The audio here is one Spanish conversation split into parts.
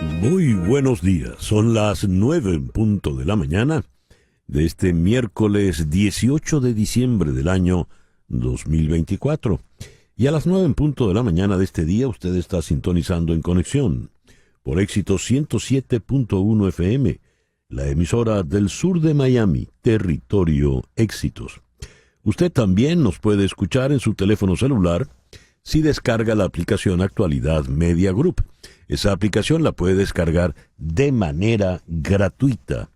Muy buenos días, son las 9 en punto de la mañana de este miércoles 18 de diciembre del año 2024. Y a las 9 en punto de la mañana de este día usted está sintonizando En Conexión por Éxito 107.1 FM, la emisora del sur de Miami, territorio Éxitos. Usted también nos puede escuchar en su teléfono celular si descarga la aplicación Actualidad Media Group. Esa aplicación la puede descargar de manera gratuita.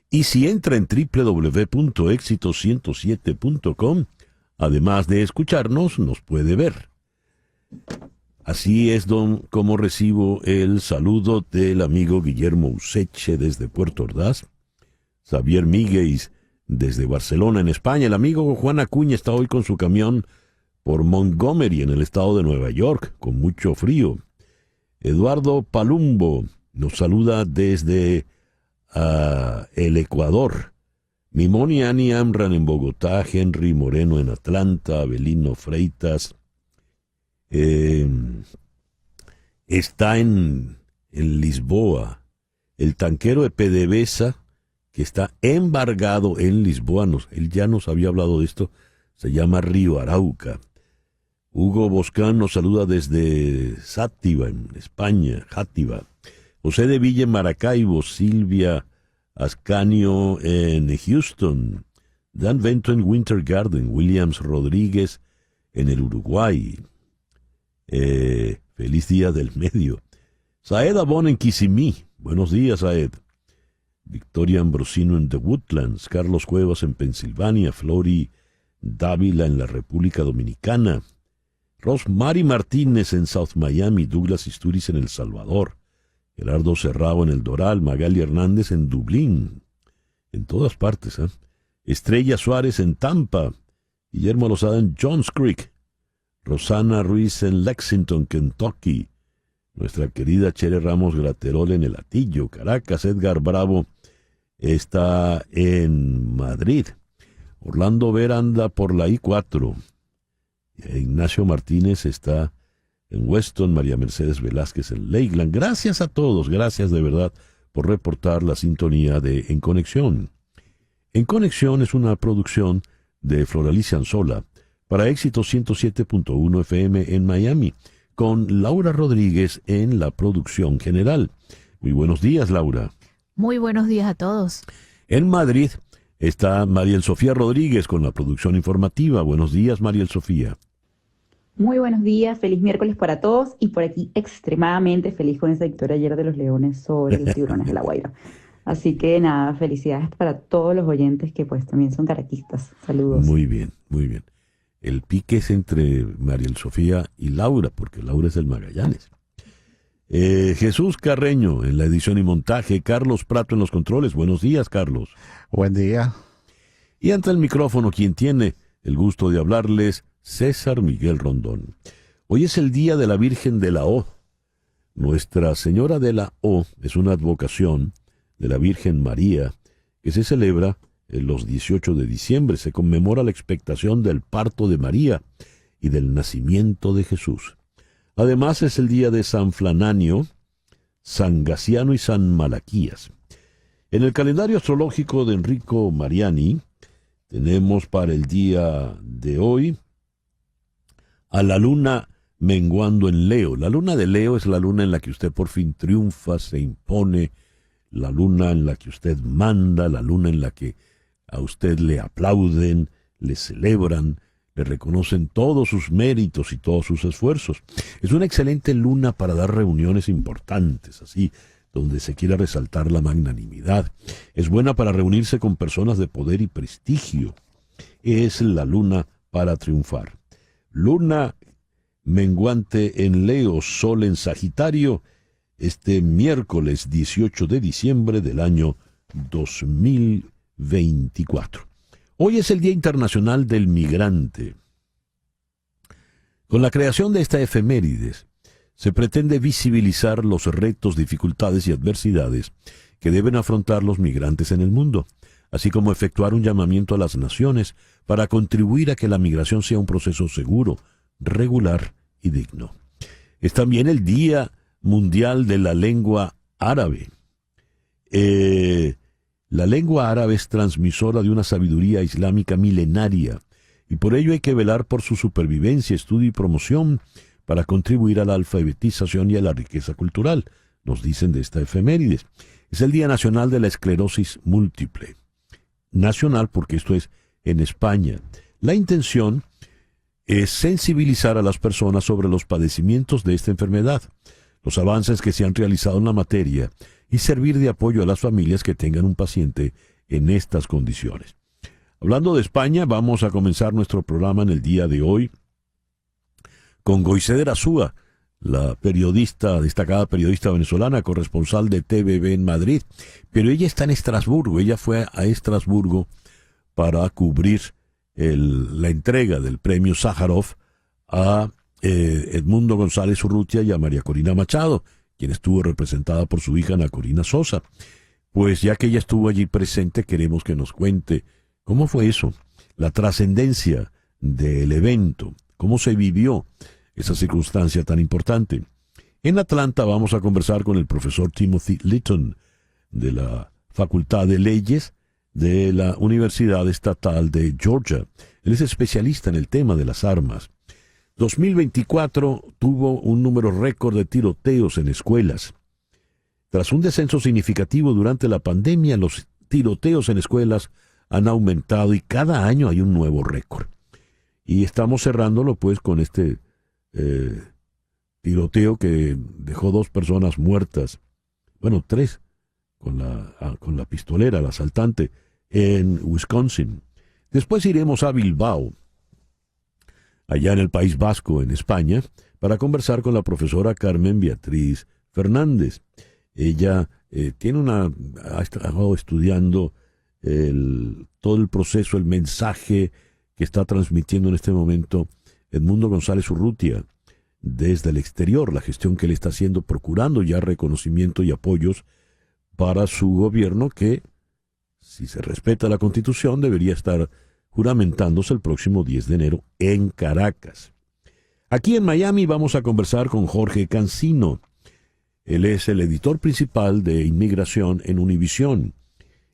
Y si entra en www.exito107.com, además de escucharnos, nos puede ver. Así es como recibo el saludo del amigo Guillermo Useche desde Puerto Ordaz, Xavier Míguez desde Barcelona, en España. El amigo Juan Acuña está hoy con su camión por Montgomery, en el estado de Nueva York, con mucho frío. Eduardo Palumbo nos saluda desde el Ecuador. Mimoni Ani Amran en Bogotá, Henry Moreno en Atlanta, Abelino Freitas está en Lisboa. El tanquero de PDVSA, que está embargado en Lisboa, él ya nos había hablado de esto, se llama Río Arauca. Hugo Boscán nos saluda desde Sátiva, en España, Játiva. José de Villa en Maracaibo, Silvia Ascanio en Houston, Dan Vento en Winter Garden, Williams Rodríguez en el Uruguay. Feliz Día del Medio. Saed Abón en Kissimmee. Buenos días, Saed. Victoria Ambrosino en The Woodlands, Carlos Cuevas en Pensilvania, Flori Dávila en la República Dominicana, Rosmary Martínez en South Miami, Douglas Isturiz en El Salvador, Gerardo Serrao en El Doral, Magali Hernández en Dublín, en todas partes, Estrella Suárez en Tampa, Guillermo Lozada en Johns Creek, Rosana Ruiz en Lexington, Kentucky, nuestra querida Chere Ramos Graterol en El Hatillo, Caracas. Edgar Bravo está en Madrid, Orlando Vera anda por la I-4, Ignacio Martínez está en Weston, María Mercedes Velázquez en Lakeland. Gracias a todos, gracias de verdad por reportar la sintonía de En Conexión. En Conexión es una producción de Floralicia Anzola para Éxito 107.1 FM en Miami, con Laura Rodríguez en la producción general. Muy buenos días, Laura. Muy buenos días a todos. En Madrid está Mariel Sofía Rodríguez con la producción informativa. Buenos días, Mariel Sofía. Muy buenos días, feliz miércoles para todos y por aquí extremadamente feliz con esa victoria ayer de los Leones sobre los Tiburones de La Guaira. Así que nada, felicidades para todos los oyentes que pues también son caraquistas. Saludos. Muy bien, muy bien. El pique es entre Mariel Sofía y Laura, porque Laura es del Magallanes. Jesús Carreño en la edición y montaje, Carlos Prato en los controles. Buenos días, Carlos. Buen día. Y ante el micrófono, quien tiene el gusto de hablarles, César Miguel Rondón. Hoy es el Día de la Virgen de la O. Nuestra Señora de la O es una advocación de la Virgen María que se celebra los 18 de diciembre. Se conmemora la expectación del parto de María y del nacimiento de Jesús. Además es el día de San Flananio, San Gaciano y San Malaquías. En el calendario astrológico de Enrico Mariani tenemos para el día de hoy a la luna menguando en Leo. La luna de Leo es la luna en la que usted por fin triunfa, se impone, la luna en la que usted manda, la luna en la que a usted le aplauden, le celebran, le reconocen todos sus méritos y todos sus esfuerzos. Es una excelente luna para dar reuniones importantes, así, donde se quiera resaltar la magnanimidad. Es buena para reunirse con personas de poder y prestigio. Es la luna para triunfar. Luna menguante en Leo, Sol en Sagitario, este miércoles 18 de diciembre del año 2024. Hoy es el Día Internacional del Migrante. Con la creación de esta efemérides, se pretende visibilizar los retos, dificultades y adversidades que deben afrontar los migrantes en el mundo, así como efectuar un llamamiento a las naciones para contribuir a que la migración sea un proceso seguro, regular y digno. Es también el Día Mundial de la Lengua árabe. La lengua árabe es transmisora de una sabiduría islámica milenaria, y por ello hay que velar por su supervivencia, estudio y promoción para contribuir a la alfabetización y a la riqueza cultural, nos dicen de esta efemérides. Es el Día Nacional de la Esclerosis Múltiple. Nacional porque esto es en España. La intención es sensibilizar a las personas sobre los padecimientos de esta enfermedad, los avances que se han realizado en la materia y servir de apoyo a las familias que tengan un paciente en estas condiciones. Hablando de España, vamos a comenzar nuestro programa en el día de hoy con Goiseder Azúa, la destacada periodista venezolana, corresponsal de TVB en Madrid, pero ella está en Estrasburgo. Ella fue a Estrasburgo para cubrir la entrega del premio Sájarov a Edmundo González Urrutia y a María Corina Machado, quien estuvo representada por su hija Ana Corina Sosa. Pues ya que ella estuvo allí presente, queremos que nos cuente cómo fue eso, la trascendencia del evento, cómo se vivió esa circunstancia tan importante. En Atlanta vamos a conversar con el profesor Timothy Litton de la Facultad de Leyes de la Universidad Estatal de Georgia. Él es especialista en el tema de las armas. 2024 tuvo un número récord de tiroteos en escuelas. Tras un descenso significativo durante la pandemia, los tiroteos en escuelas han aumentado y cada año hay un nuevo récord. Y estamos cerrándolo pues con este tiroteo que dejó 2 personas muertas, bueno, 3, con la pistolera, la asaltante, en Wisconsin. Después iremos a Bilbao, allá en el País Vasco, en España, para conversar con la profesora Carmen Beatriz Fernández. Ella ha estado estudiando todo el proceso, el mensaje que está transmitiendo en este momento Edmundo González Urrutia desde el exterior, la gestión que él está haciendo, procurando ya reconocimiento y apoyos para su gobierno que, si se respeta la Constitución, debería estar juramentándose el próximo 10 de enero en Caracas. Aquí en Miami vamos a conversar con Jorge Cancino. Él es el editor principal de Inmigración en Univisión.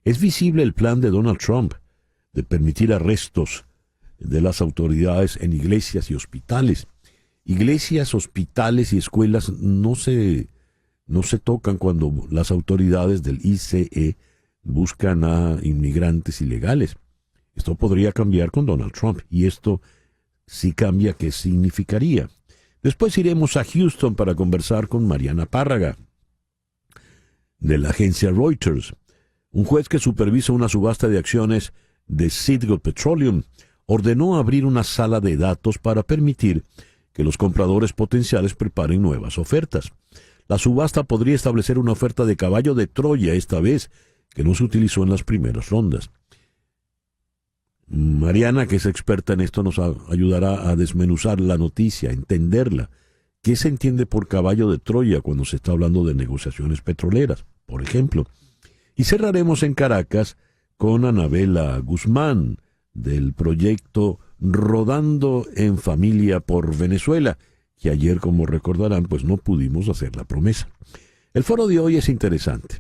Es visible el plan de Donald Trump de permitir arrestos de las autoridades en iglesias y hospitales. Iglesias, hospitales y escuelas no se tocan cuando las autoridades del ICE buscan a inmigrantes ilegales. Esto podría cambiar con Donald Trump, y esto, si cambia, ¿qué significaría? Después iremos a Houston para conversar con Mariana Párraga, de la agencia Reuters. Un juez que supervisa una subasta de acciones de Citgo Petroleum ordenó abrir una sala de datos para permitir que los compradores potenciales preparen nuevas ofertas. La subasta podría establecer una oferta de caballo de Troya esta vez, que no se utilizó en las primeras rondas. Mariana, que es experta en esto, nos ayudará a desmenuzar la noticia, a entenderla. ¿Qué se entiende por caballo de Troya cuando se está hablando de negociaciones petroleras, por ejemplo? Y cerraremos en Caracas con Anabela Guzmán, del proyecto Rodando en Familia por Venezuela, que ayer, como recordarán, pues no pudimos hacer la promesa. El foro de hoy es interesante.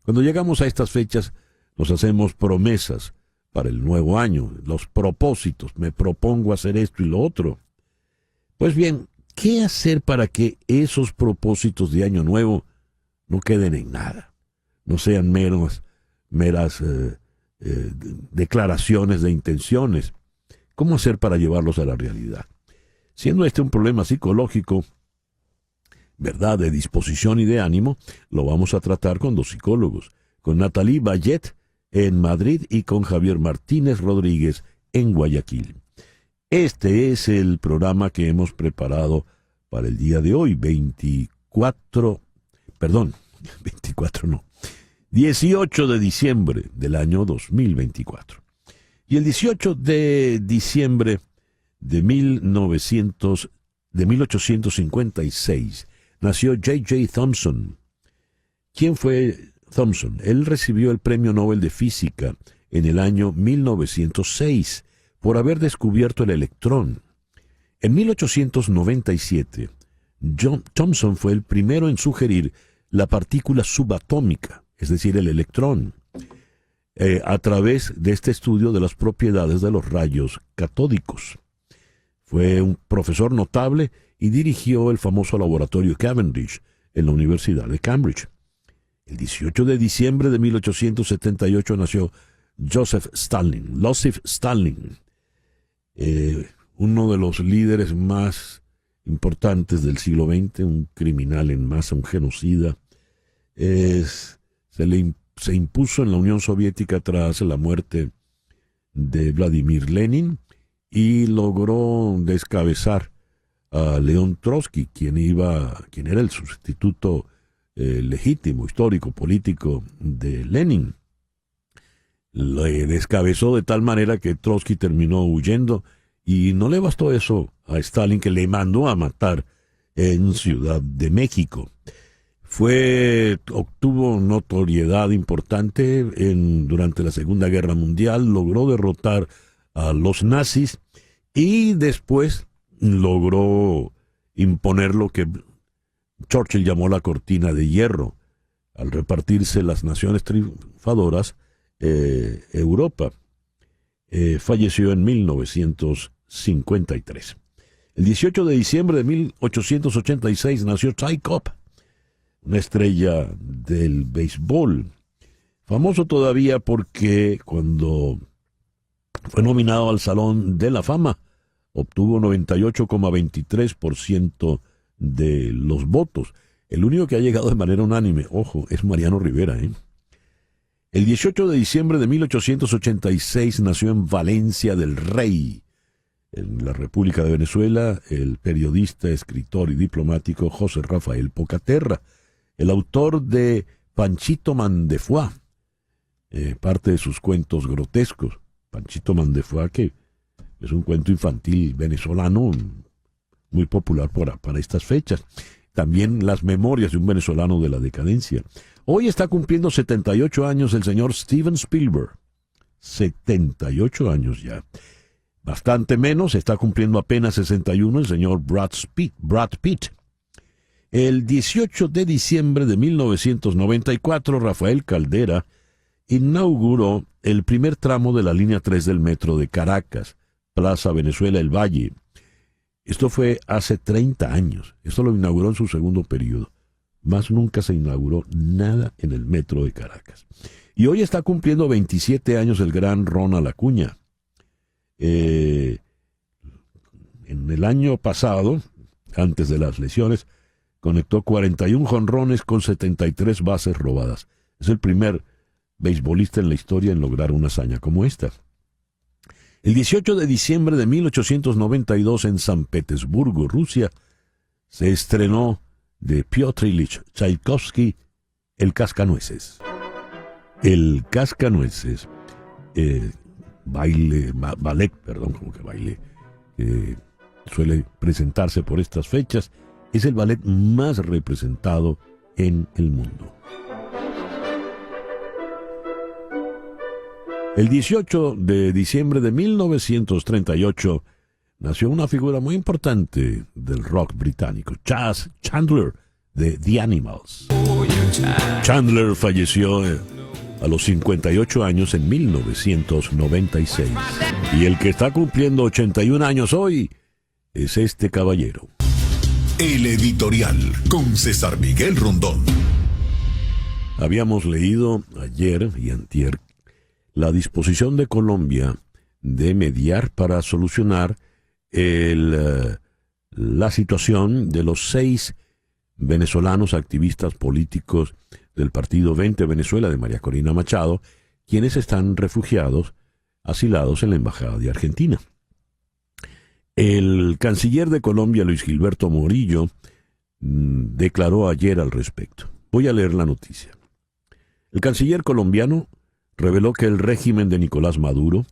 Cuando llegamos a estas fechas, nos hacemos promesas para el nuevo año, los propósitos, me propongo hacer esto y lo otro. Pues bien, ¿qué hacer para que esos propósitos de año nuevo no queden en nada? No sean meras declaraciones de intenciones. ¿Cómo hacer para llevarlos a la realidad? Siendo este un problema psicológico, ¿verdad?, de disposición y de ánimo, lo vamos a tratar con 2 psicólogos, con Nathalie Bayet en Madrid y con Javier Martínez Rodríguez en Guayaquil. Este es el programa que hemos preparado para el día de hoy, 18 de diciembre del año 2024. Y el 18 de diciembre de 1856 nació J.J. Thomson. ¿Quién fue Thomson? Él recibió el Premio Nobel de Física en el año 1906 por haber descubierto el electrón. En 1897, Thomson fue el primero en sugerir la partícula subatómica, es decir, el electrón, a través de este estudio de las propiedades de los rayos catódicos. Fue un profesor notable y dirigió el famoso laboratorio Cavendish en la Universidad de Cambridge. El 18 de diciembre de 1878 nació Joseph Stalin, uno de los líderes más importantes del siglo XX, un criminal en masa, un genocida. Se impuso en la Unión Soviética tras la muerte de Vladimir Lenin y logró descabezar a León Trotsky, quien era el sustituto legítimo, histórico, político de Lenin. Le descabezó de tal manera que Trotsky terminó huyendo y no le bastó eso a Stalin, que le mandó a matar en Ciudad de México. Obtuvo notoriedad importante durante la Segunda Guerra Mundial, logró derrotar a los nazis y después logró imponer lo que Churchill llamó la cortina de hierro, al repartirse las naciones triunfadoras Europa. Falleció en 1953. El 18 de diciembre de 1886 nació Ty Cobb, una estrella del béisbol, famoso todavía porque cuando fue nominado al Salón de la Fama obtuvo 98,23% de los votos. El único que ha llegado de manera unánime, ojo, es Mariano Rivera. El 18 de diciembre de 1886 nació en Valencia del Rey, en la República de Venezuela, el periodista, escritor y diplomático José Rafael Pocaterra, el autor de Panchito Mandefuá, parte de sus cuentos grotescos. Panchito Mandefuá, que es un cuento infantil venezolano muy popular para estas fechas. También las memorias de un venezolano de la decadencia. Hoy está cumpliendo 78 años el señor Steven Spielberg. 78 años ya. Bastante menos, está cumpliendo apenas 61 el señor Brad Pitt. El 18 de diciembre de 1994, Rafael Caldera inauguró el primer tramo de la línea 3 del metro de Caracas, Plaza Venezuela El Valle. Esto fue hace 30 años. Esto lo inauguró en su segundo periodo. Más nunca se inauguró nada en el metro de Caracas. Y hoy está cumpliendo 27 años el gran Ronald Acuña. En el año pasado, antes de las lesiones, conectó 41 jonrones con 73 bases robadas. Es el primer beisbolista en la historia en lograr una hazaña como esta. El 18 de diciembre de 1892 en San Petersburgo, Rusia, se estrenó de Piotr Ilich Tchaikovsky El Cascanueces. El Cascanueces, ballet, suele presentarse por estas fechas, es el ballet más representado en el mundo. El 18 de diciembre de 1938 nació una figura muy importante del rock británico, Chas Chandler, de The Animals. Chandler falleció a los 58 años en 1996. Y el que está cumpliendo 81 años hoy es este caballero. El editorial con César Miguel Rondón. Habíamos leído ayer y antier la disposición de Colombia de mediar para solucionar la situación de los 6 venezolanos activistas políticos del Partido 20 Venezuela de María Corina Machado, quienes están refugiados, asilados en la Embajada de Argentina. El canciller de Colombia, Luis Gilberto Morillo, declaró ayer al respecto. Voy a leer la noticia. El canciller colombiano reveló que el régimen de Nicolás Maduro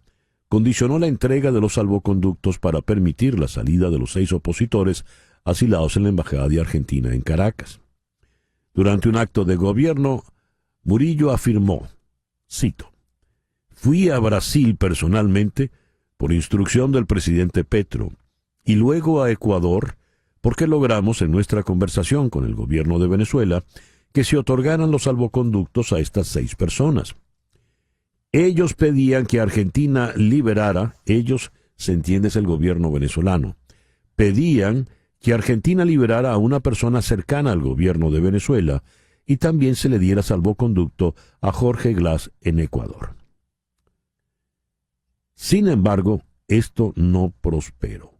condicionó la entrega de los salvoconductos para permitir la salida de los 6 opositores asilados en la Embajada de Argentina en Caracas. Durante un acto de gobierno, Murillo afirmó, cito, «Fui a Brasil personalmente por instrucción del presidente Petro y luego a Ecuador porque logramos en nuestra conversación con el gobierno de Venezuela que se otorgaran los salvoconductos a estas 6 personas. Ellos pedían que Argentina liberara, ellos, se entiende, es el gobierno venezolano, pedían que Argentina liberara a una persona cercana al gobierno de Venezuela y también se le diera salvoconducto a Jorge Glass en Ecuador. Sin embargo, esto no prosperó.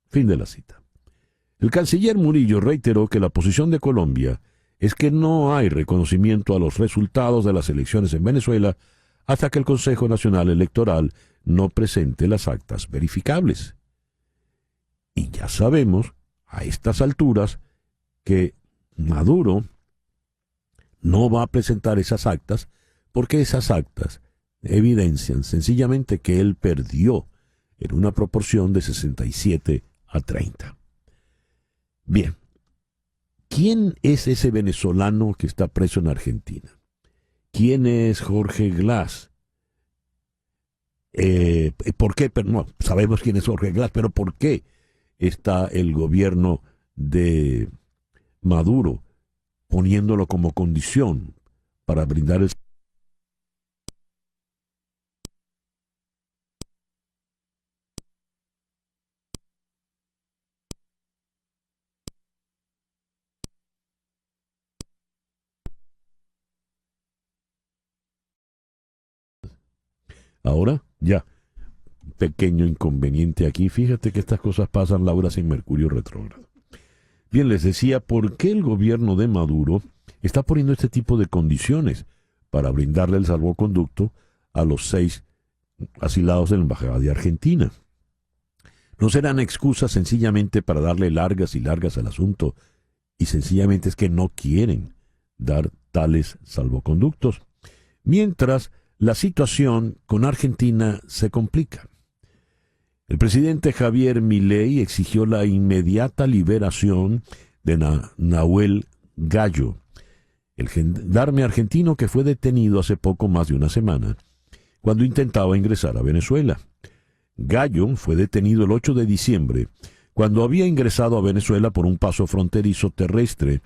Fin de la cita. El canciller Murillo reiteró que la posición de Colombia es que no hay reconocimiento a los resultados de las elecciones en Venezuela hasta que el Consejo Nacional Electoral no presente las actas verificables. Y ya sabemos, a estas alturas, que Maduro no va a presentar esas actas porque esas actas evidencian sencillamente que él perdió en una proporción de 67-30. Bien, ¿quién es ese venezolano que está preso en Argentina? ¿Quién es Jorge Glass? ¿Por qué? No, sabemos quién es Jorge Glass, pero ¿por qué está el gobierno de Maduro poniéndolo como condición para brindar el... Ahora, ya, pequeño inconveniente aquí. Fíjate que estas cosas pasan, Laura, sin Mercurio retrógrado. Bien, les decía, ¿por qué el gobierno de Maduro está poniendo este tipo de condiciones para brindarle el salvoconducto a los 6 asilados de la Embajada de Argentina? ¿No serán excusas sencillamente para darle largas y largas al asunto y sencillamente es que no quieren dar tales salvoconductos? Mientras la situación con Argentina se complica. El presidente Javier Milei exigió la inmediata liberación de Nahuel Gallo, el gendarme argentino que fue detenido hace poco más de una semana cuando intentaba ingresar a Venezuela. Gallo fue detenido el 8 de diciembre cuando había ingresado a Venezuela por un paso fronterizo terrestre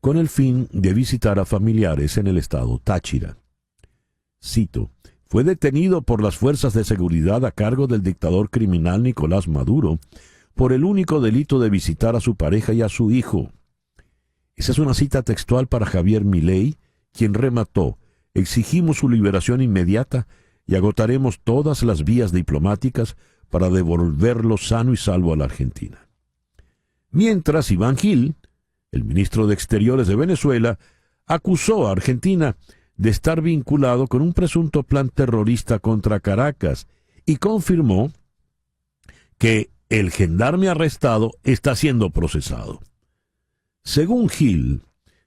con el fin de visitar a familiares en el estado Táchira. Cito, fue detenido por las fuerzas de seguridad a cargo del dictador criminal Nicolás Maduro por el único delito de visitar a su pareja y a su hijo. Esa es una cita textual para Javier Milei, quien remató, exigimos su liberación inmediata y agotaremos todas las vías diplomáticas para devolverlo sano y salvo a la Argentina. Mientras, Iván Gil, el ministro de Exteriores de Venezuela, acusó a Argentina de estar vinculado con un presunto plan terrorista contra Caracas y confirmó que el gendarme arrestado está siendo procesado. Según Gil,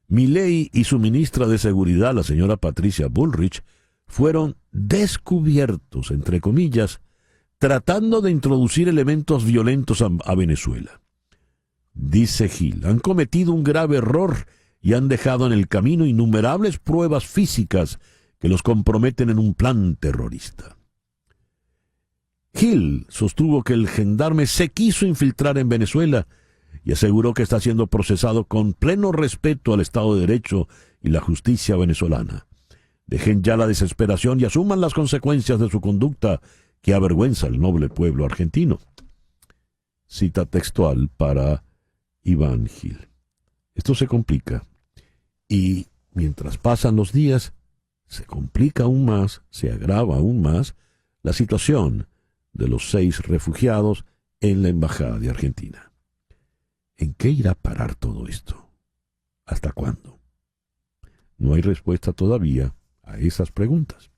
Milei y su ministra de Seguridad, la señora Patricia Bullrich, fueron descubiertos, entre comillas, tratando de introducir elementos violentos a Venezuela. Dice Gil, han cometido un grave error y han dejado en el camino innumerables pruebas físicas que los comprometen en un plan terrorista. Gil sostuvo que el gendarme se quiso infiltrar en Venezuela y aseguró que está siendo procesado con pleno respeto al Estado de Derecho y la justicia venezolana. Dejen ya la desesperación y asuman las consecuencias de su conducta que avergüenza al noble pueblo argentino. Cita textual para Iván Gil. Esto se complica y mientras pasan los días se complica aún más, se agrava aún más la situación de los 6 refugiados en la Embajada de Argentina. ¿En qué irá a parar todo esto? ¿Hasta cuándo? No hay respuesta todavía a esas preguntas.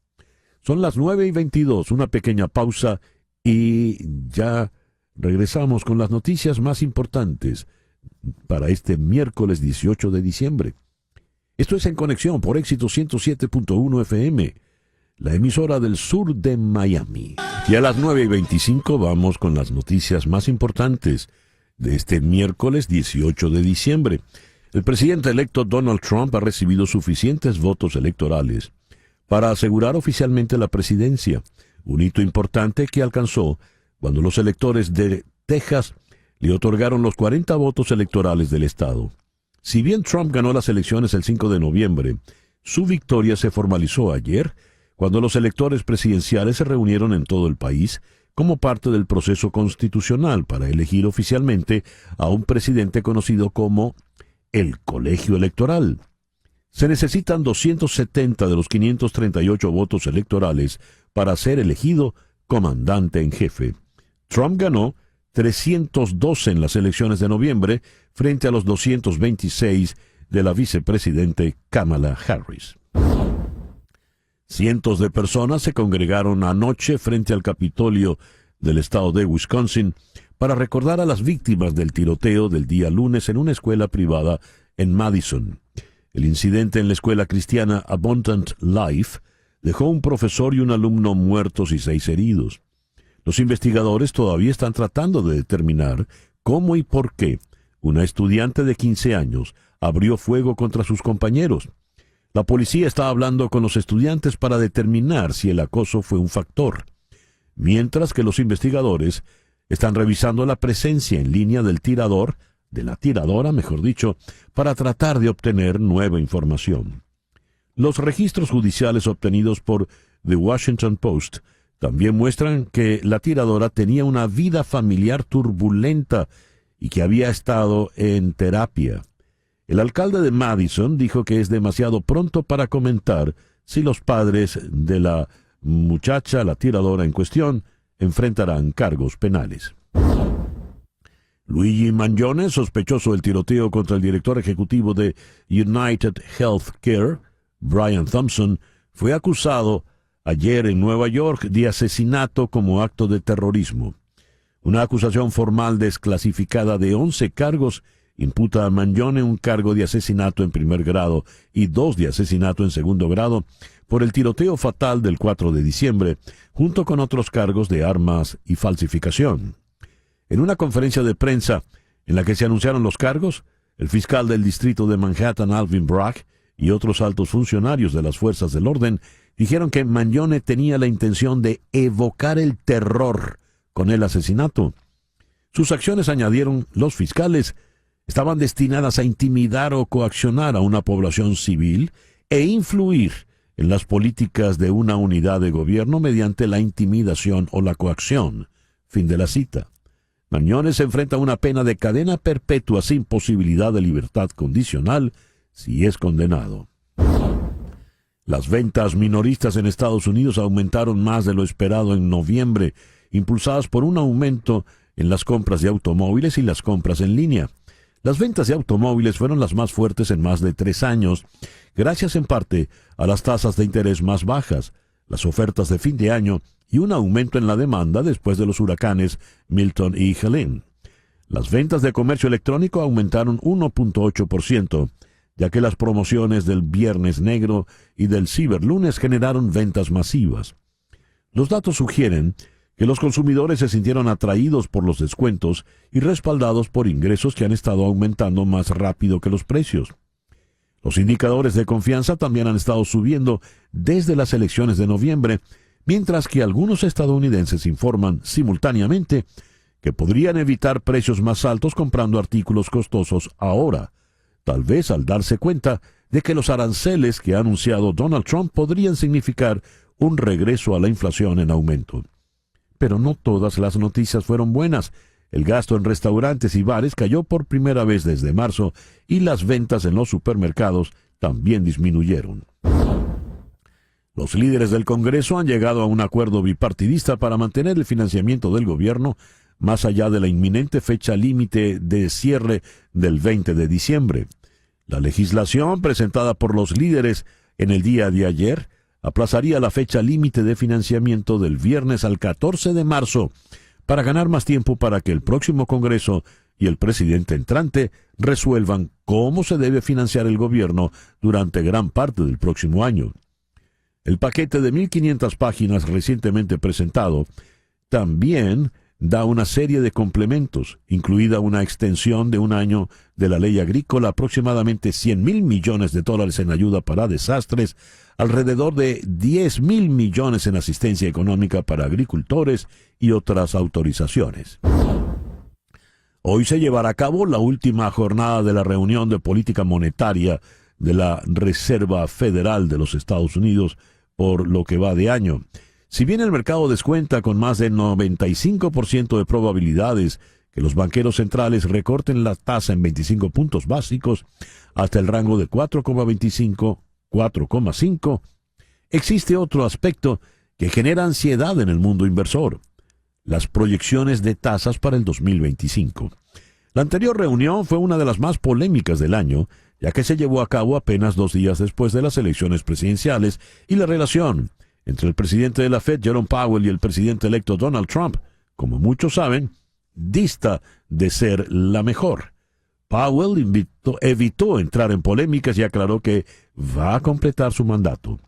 Son las 9:22, una pequeña pausa y ya regresamos con las noticias más importantes para este miércoles 18 de diciembre. Esto es En Conexión por Éxito 107.1 FM, la emisora del sur de Miami. Y a las 9:25 vamos con las noticias más importantes de este miércoles 18 de diciembre. El presidente electo Donald Trump ha recibido suficientes votos electorales para asegurar oficialmente la presidencia, un hito importante que alcanzó cuando los electores de Texas le otorgaron los 40 votos electorales del estado. Si bien Trump ganó las elecciones el 5 de noviembre, su victoria se formalizó ayer, cuando los electores presidenciales se reunieron en todo el país como parte del proceso constitucional para elegir oficialmente a un presidente conocido como el Colegio Electoral. Se necesitan 270 de los 538 votos electorales para ser elegido comandante en jefe. Trump ganó 312 en las elecciones de noviembre frente a los 226 de la vicepresidente Kamala Harris. Cientos de personas se congregaron anoche frente al Capitolio del estado de Wisconsin para recordar a las víctimas del tiroteo del día lunes en una escuela privada en Madison. El incidente en la escuela cristiana Abundant Life dejó un profesor y un alumno muertos y 6 heridos. Los investigadores todavía están tratando de determinar cómo y por qué una estudiante de 15 años abrió fuego contra sus compañeros. La policía está hablando con los estudiantes para determinar si el acoso fue un factor, mientras que los investigadores están revisando la presencia en línea del tirador, de la tiradora, mejor dicho, para tratar de obtener nueva información. Los registros judiciales obtenidos por The Washington Post también muestran que la tiradora tenía una vida familiar turbulenta y que había estado en terapia. El alcalde de Madison dijo que es demasiado pronto para comentar si los padres de la muchacha, la tiradora en cuestión, enfrentarán cargos penales. Luigi Mangione, sospechoso del tiroteo contra el director ejecutivo de United Healthcare, Brian Thompson, fue acusado ayer en Nueva York de asesinato como acto de terrorismo. Una acusación formal desclasificada de 11 cargos imputa a Mangione un cargo de asesinato en primer grado y 2 de asesinato en segundo grado por el tiroteo fatal del 4 de diciembre, junto con otros cargos de armas y falsificación. En una conferencia de prensa en la que se anunciaron los cargos, el fiscal del distrito de Manhattan, Alvin Bragg, y otros altos funcionarios de las fuerzas del orden dijeron que Mangione tenía la intención de evocar el terror con el asesinato. Sus acciones, añadieron los fiscales, estaban destinadas a intimidar o coaccionar a una población civil e influir en las políticas de una unidad de gobierno mediante la intimidación o la coacción. Fin de la cita. Mangione se enfrenta a una pena de cadena perpetua sin posibilidad de libertad condicional si es condenado. Las ventas minoristas en Estados Unidos aumentaron más de lo esperado en noviembre, impulsadas por un aumento en las compras de automóviles y las compras en línea. Las ventas de automóviles fueron las más fuertes en más de 3 años, gracias en parte a las tasas de interés más bajas, las ofertas de fin de año y un aumento en la demanda después de los huracanes Milton y Helene. Las ventas de comercio electrónico aumentaron 1.8%, ya que las promociones del Viernes Negro y del Ciberlunes generaron ventas masivas. Los datos sugieren que los consumidores se sintieron atraídos por los descuentos y respaldados por ingresos que han estado aumentando más rápido que los precios. Los indicadores de confianza también han estado subiendo desde las elecciones de noviembre, mientras que algunos estadounidenses informan simultáneamente que podrían evitar precios más altos comprando artículos costosos ahora, tal vez al darse cuenta de que los aranceles que ha anunciado Donald Trump podrían significar un regreso a la inflación en aumento. Pero no todas las noticias fueron buenas. El gasto en restaurantes y bares cayó por primera vez desde marzo y las ventas en los supermercados también disminuyeron. Los líderes del Congreso han llegado a un acuerdo bipartidista para mantener el financiamiento del gobierno más allá de la inminente fecha límite de cierre del 20 de diciembre. La legislación presentada por los líderes en el día de ayer aplazaría la fecha límite de financiamiento del viernes al 14 de marzo para ganar más tiempo para que el próximo Congreso y el presidente entrante resuelvan cómo se debe financiar el gobierno durante gran parte del próximo año. El paquete de 1.500 páginas recientemente presentado también da una serie de complementos, incluida una extensión de un año de la ley agrícola, aproximadamente $100,000 millones en ayuda para desastres, alrededor de $10,000 millones en asistencia económica para agricultores y otras autorizaciones. Hoy se llevará a cabo la última jornada de la reunión de política monetaria de la Reserva Federal de los Estados Unidos por lo que va de año. Si bien el mercado descuenta con más del 95% de probabilidades que los banqueros centrales recorten la tasa en 25 puntos básicos hasta el rango de 4,25-4,5, existe otro aspecto que genera ansiedad en el mundo inversor: las proyecciones de tasas para el 2025. La anterior reunión fue una de las más polémicas del año, ya que se llevó a cabo apenas 2 días después de las elecciones presidenciales, y la relación entre el presidente de la Fed, Jerome Powell, y el presidente electo Donald Trump, como muchos saben, dista de ser la mejor. Powell evitó entrar en polémicas y aclaró que va a completar su mandato.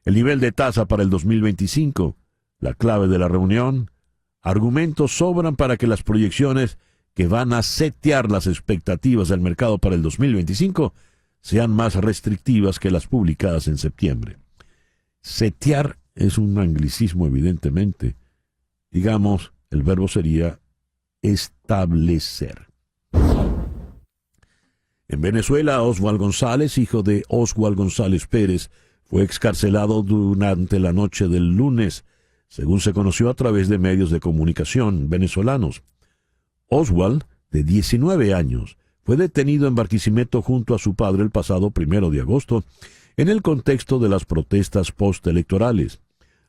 El nivel de tasa para el 2025, la clave de la reunión. Argumentos sobran para que las proyecciones que van a setear las expectativas del mercado para el 2025 sean más restrictivas que las publicadas en septiembre. Setear es un anglicismo, evidentemente. Digamos, el verbo sería establecer. En Venezuela, Oswald González, hijo de Oswald González Pérez, fue excarcelado durante la noche del lunes, según se conoció a través de medios de comunicación venezolanos. Oswald, de 19 años, fue detenido en Barquisimeto junto a su padre el pasado 1 de agosto, en el contexto de las protestas postelectorales.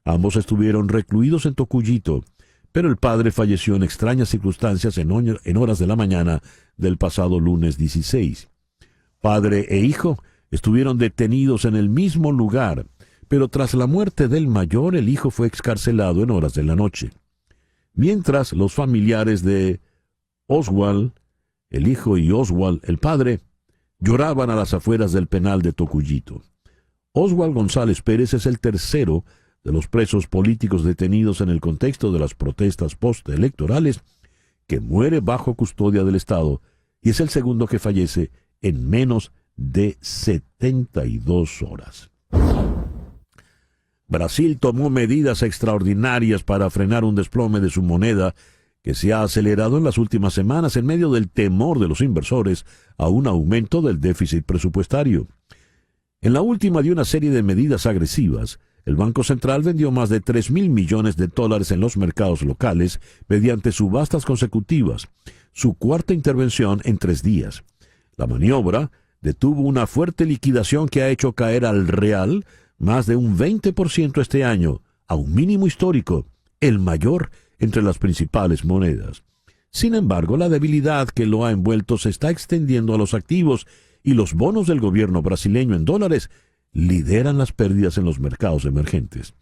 Ambos estuvieron recluidos en Tocuyito, pero el padre falleció en extrañas circunstancias en horas de la mañana del pasado lunes 16. Padre e hijo estuvieron detenidos en el mismo lugar, pero tras la muerte del mayor, el hijo fue excarcelado en horas de la noche. Mientras los familiares de Oswald, el hijo, y Oswald, el padre, lloraban a las afueras del penal de Tocuyito. Oswald González Pérez es el tercero de los presos políticos detenidos en el contexto de las protestas postelectorales que muere bajo custodia del Estado, y es el segundo que fallece en menos de 72 horas. Brasil tomó medidas extraordinarias para frenar un desplome de su moneda que se ha acelerado en las últimas semanas en medio del temor de los inversores a un aumento del déficit presupuestario. En la última de una serie de medidas agresivas, el Banco Central vendió más de $3.000 millones en los mercados locales mediante subastas consecutivas, su cuarta intervención en 3 días. La maniobra detuvo una fuerte liquidación que ha hecho caer al real más de un 20% este año, a un mínimo histórico, el mayor entre las principales monedas. Sin embargo, la debilidad que lo ha envuelto se está extendiendo a los activos, y los bonos del gobierno brasileño en dólares lideran las pérdidas en los mercados emergentes.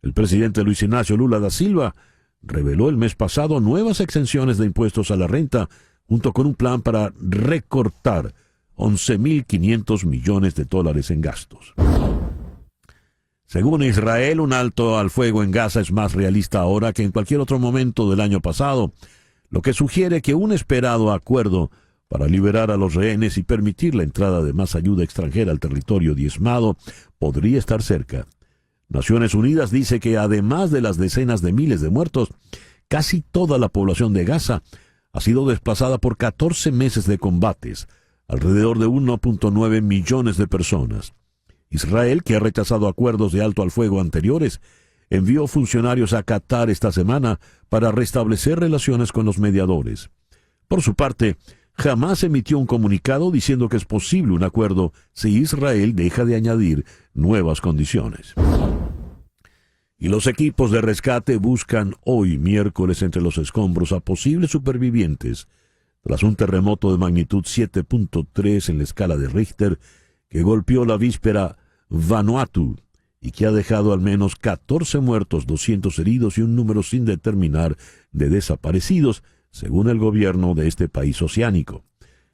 El presidente Luis Ignacio Lula da Silva reveló el mes pasado nuevas exenciones de impuestos a la renta, junto con un plan para recortar $11.500 millones en gastos. Según Israel, un alto al fuego en Gaza es más realista ahora que en cualquier otro momento del año pasado, lo que sugiere que un esperado acuerdo para liberar a los rehenes y permitir la entrada de más ayuda extranjera al territorio diezmado podría estar cerca. Naciones Unidas dice que además de las decenas de miles de muertos, casi toda la población de Gaza ha sido desplazada por 14 meses de combates, alrededor de 1.9 millones de personas. Israel, que ha rechazado acuerdos de alto al fuego anteriores, envió funcionarios a Qatar esta semana para restablecer relaciones con los mediadores. Por su parte, Hamás emitió un comunicado diciendo que es posible un acuerdo si Israel deja de añadir nuevas condiciones. Y los equipos de rescate buscan hoy, miércoles, entre los escombros a posibles supervivientes tras un terremoto de magnitud 7.3 en la escala de Richter que golpeó la víspera Vanuatu y que ha dejado al menos 14 muertos, 200 heridos y un número sin determinar de desaparecidos, según el gobierno de este país oceánico.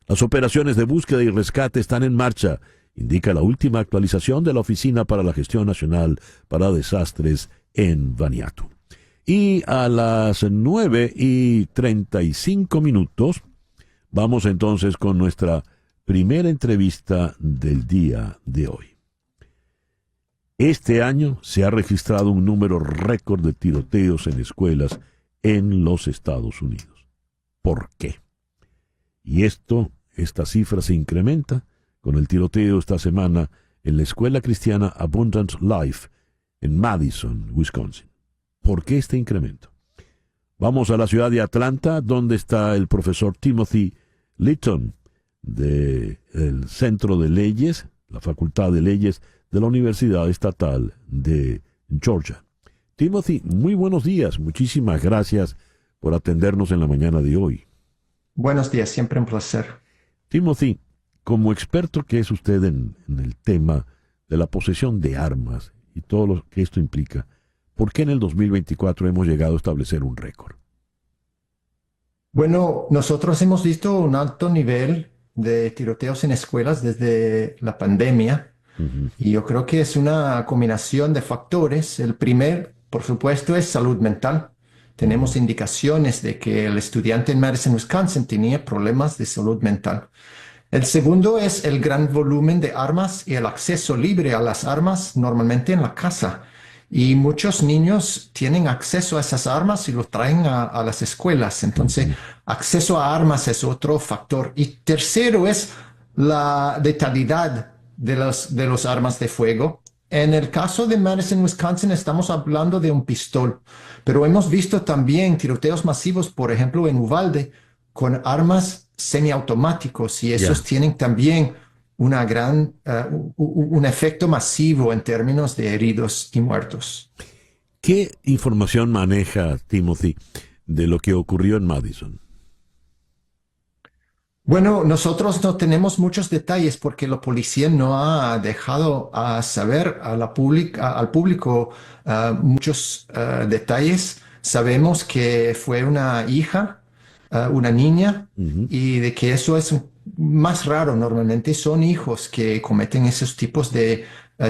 Las operaciones de búsqueda y rescate están en marcha, indica la última actualización de la Oficina para la Gestión Nacional para Desastres en Vanuatu. Y a las 9:35 vamos entonces con nuestra primera entrevista del día de hoy. Este año se ha registrado un número récord de tiroteos en escuelas en los Estados Unidos. ¿por qué? Y esta cifra se incrementa con el tiroteo esta semana en la escuela cristiana Abundant Life en Madison, Wisconsin. ¿Por qué este incremento? Vamos a la ciudad de Atlanta, donde está el profesor Timothy Litton del Centro de Leyes, la Facultad de Leyes de la Universidad Estatal de Georgia. Timothy, muy buenos días. Muchísimas gracias por atendernos en la mañana de hoy. Buenos días, siempre un placer. Timothy, como experto que es usted en el tema de la posesión de armas y todo lo que esto implica, ¿por qué en el 2024 hemos llegado a establecer un récord? Bueno, nosotros hemos visto un alto nivel de tiroteos en escuelas desde la pandemia. Y yo creo que es una combinación de factores. El primer, por supuesto, es salud mental. Tenemos indicaciones de que el estudiante en Madison, Wisconsin, tenía problemas de salud mental. El segundo es el gran volumen de armas y el acceso libre a las armas normalmente en la casa. Y muchos niños tienen acceso a esas armas y los traen a las escuelas. Entonces, acceso a armas es otro factor. Y tercero es la letalidad de los armas de fuego. En el caso de Madison, Wisconsin, estamos hablando de un pistol, pero hemos visto también tiroteos masivos, por ejemplo, en Uvalde, con armas semiautomáticos, y esos tienen también un efecto masivo en términos de heridos y muertos. ¿Qué información maneja Timothy de lo que ocurrió en Madison? Bueno, nosotros no tenemos muchos detalles porque la policía no ha dejado saber al público muchos detalles. Sabemos que fue una hija, una niña, y de que eso es más raro. Normalmente son hijos que cometen esos tipos de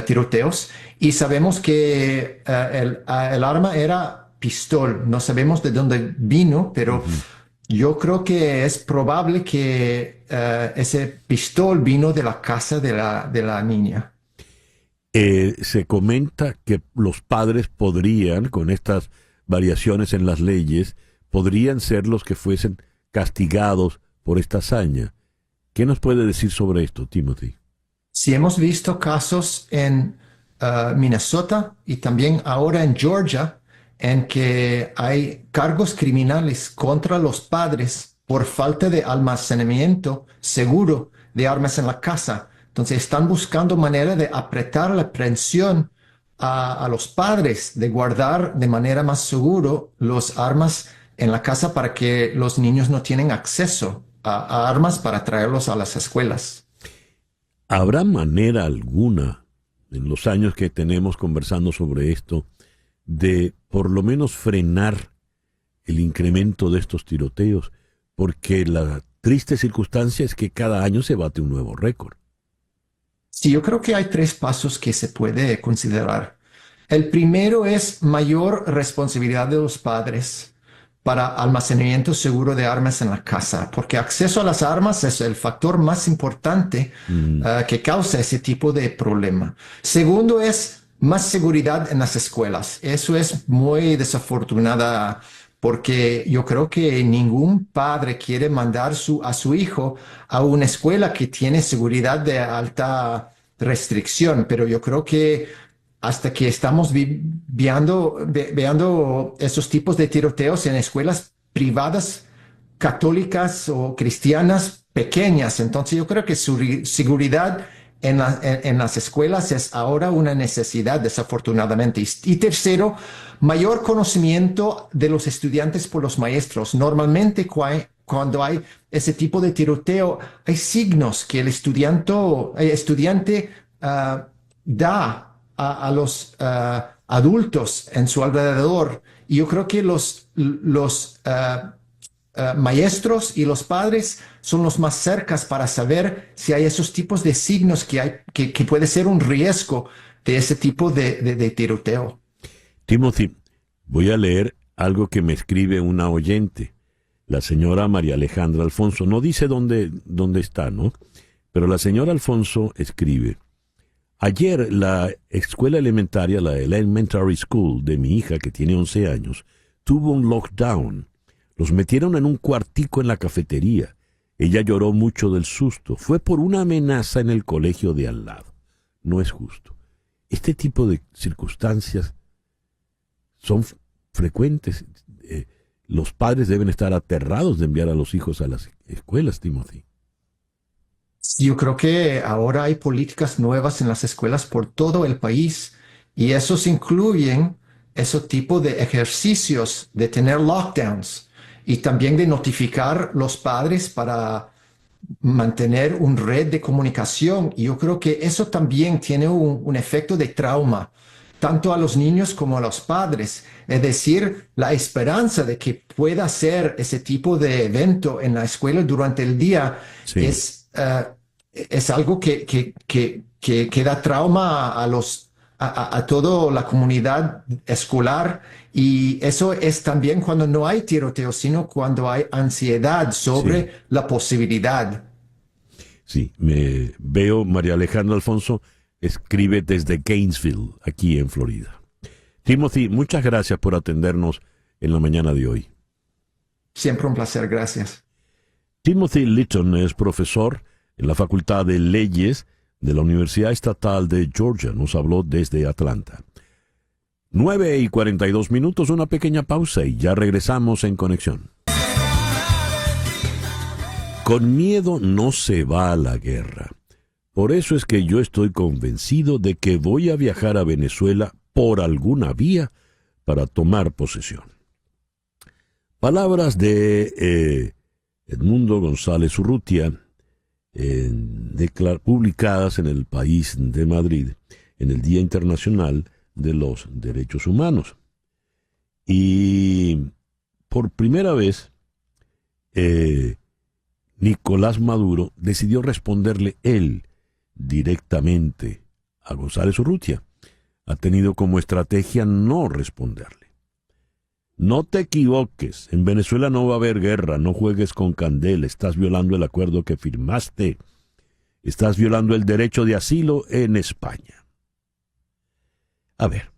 tiroteos, y sabemos que el arma era pistol. No sabemos de dónde vino, pero yo creo que es probable que ese pistol vino de la casa de la niña. Se comenta que los padres podrían, con estas variaciones en las leyes, podrían ser los que fuesen castigados por esta hazaña. ¿Qué nos puede decir sobre esto, Timothy? Sí, hemos visto casos en Minnesota y también ahora en Georgia, en que hay cargos criminales contra los padres por falta de almacenamiento seguro de armas en la casa. Entonces están buscando manera de apretar la presión a los padres de guardar de manera más seguro los armas en la casa para que los niños no tienen acceso a armas para traerlos a las escuelas. ¿Habrá manera alguna, en los años que tenemos conversando sobre esto, de por lo menos frenar el incremento de estos tiroteos? Porque la triste circunstancia es que cada año se bate un nuevo récord. Sí, yo creo que hay 3 pasos que se puede considerar. El primero es mayor responsabilidad de los padres para almacenamiento seguro de armas en la casa, porque acceso a las armas es el factor más importante que causa ese tipo de problema. Segundo es más seguridad en las escuelas. Eso es muy desafortunada, porque yo creo que ningún padre quiere mandar a su hijo a una escuela que tiene seguridad de alta restricción, pero yo creo que hasta que estamos viendo esos tipos de tiroteos en escuelas privadas, católicas o cristianas pequeñas, entonces yo creo que su seguridad en las escuelas es ahora una necesidad, desafortunadamente. Y tercero, mayor conocimiento de los estudiantes por los maestros. Normalmente cuando hay ese tipo de tiroteo, hay signos que el estudiante da a los adultos en su alrededor. Y yo creo que los maestros y los padres son los más cercanos para saber si hay esos tipos de signos que puede ser un riesgo de ese tipo de tiroteo. Timothy, voy a leer algo que me escribe una oyente, la señora María Alejandra Alfonso. No dice dónde está, ¿no? Pero la señora Alfonso escribe: ayer la escuela elementaria, la Elementary School de mi hija, que tiene 11 años, tuvo un lockdown. Los metieron en un cuartico en la cafetería. Ella lloró mucho del susto. Fue por una amenaza en el colegio de al lado. No es justo. Este tipo de circunstancias son frecuentes. Los padres deben estar aterrados de enviar a los hijos a las escuelas, Timothy. Yo creo que ahora hay políticas nuevas en las escuelas por todo el país y esos incluyen ese tipo de ejercicios de tener lockdowns y también de notificar los padres para mantener una red de comunicación. Y yo creo que eso también tiene un efecto de trauma, tanto a los niños como a los padres. Es decir, la esperanza de que pueda ser ese tipo de evento en la escuela durante el día Sí. es algo que da trauma a toda la comunidad escolar, y eso es también cuando no hay tiroteo, sino cuando hay ansiedad sobre la posibilidad. Sí, me veo, María Alejandra Alfonso escribe desde Gainesville, aquí en Florida. Timothy, muchas gracias por atendernos en la mañana de hoy. Siempre un placer, gracias. Timothy Litton es profesor en la Facultad de Leyes de la Universidad Estatal de Georgia. Nos habló desde Atlanta. 9:42, una pequeña pausa y ya regresamos en Conexión. Con miedo no se va a la guerra. Por eso es que yo estoy convencido de que voy a viajar a Venezuela por alguna vía para tomar posesión. Palabras de Edmundo González Urrutia, publicadas en El País de Madrid en el Día Internacional de los Derechos Humanos. Y por primera vez, Nicolás Maduro decidió responderle él directamente a González Urrutia. Ha tenido como estrategia no responderle. No te equivoques, en Venezuela no va a haber guerra, no juegues con candela, estás violando el acuerdo que firmaste, estás violando el derecho de asilo en España. A ver,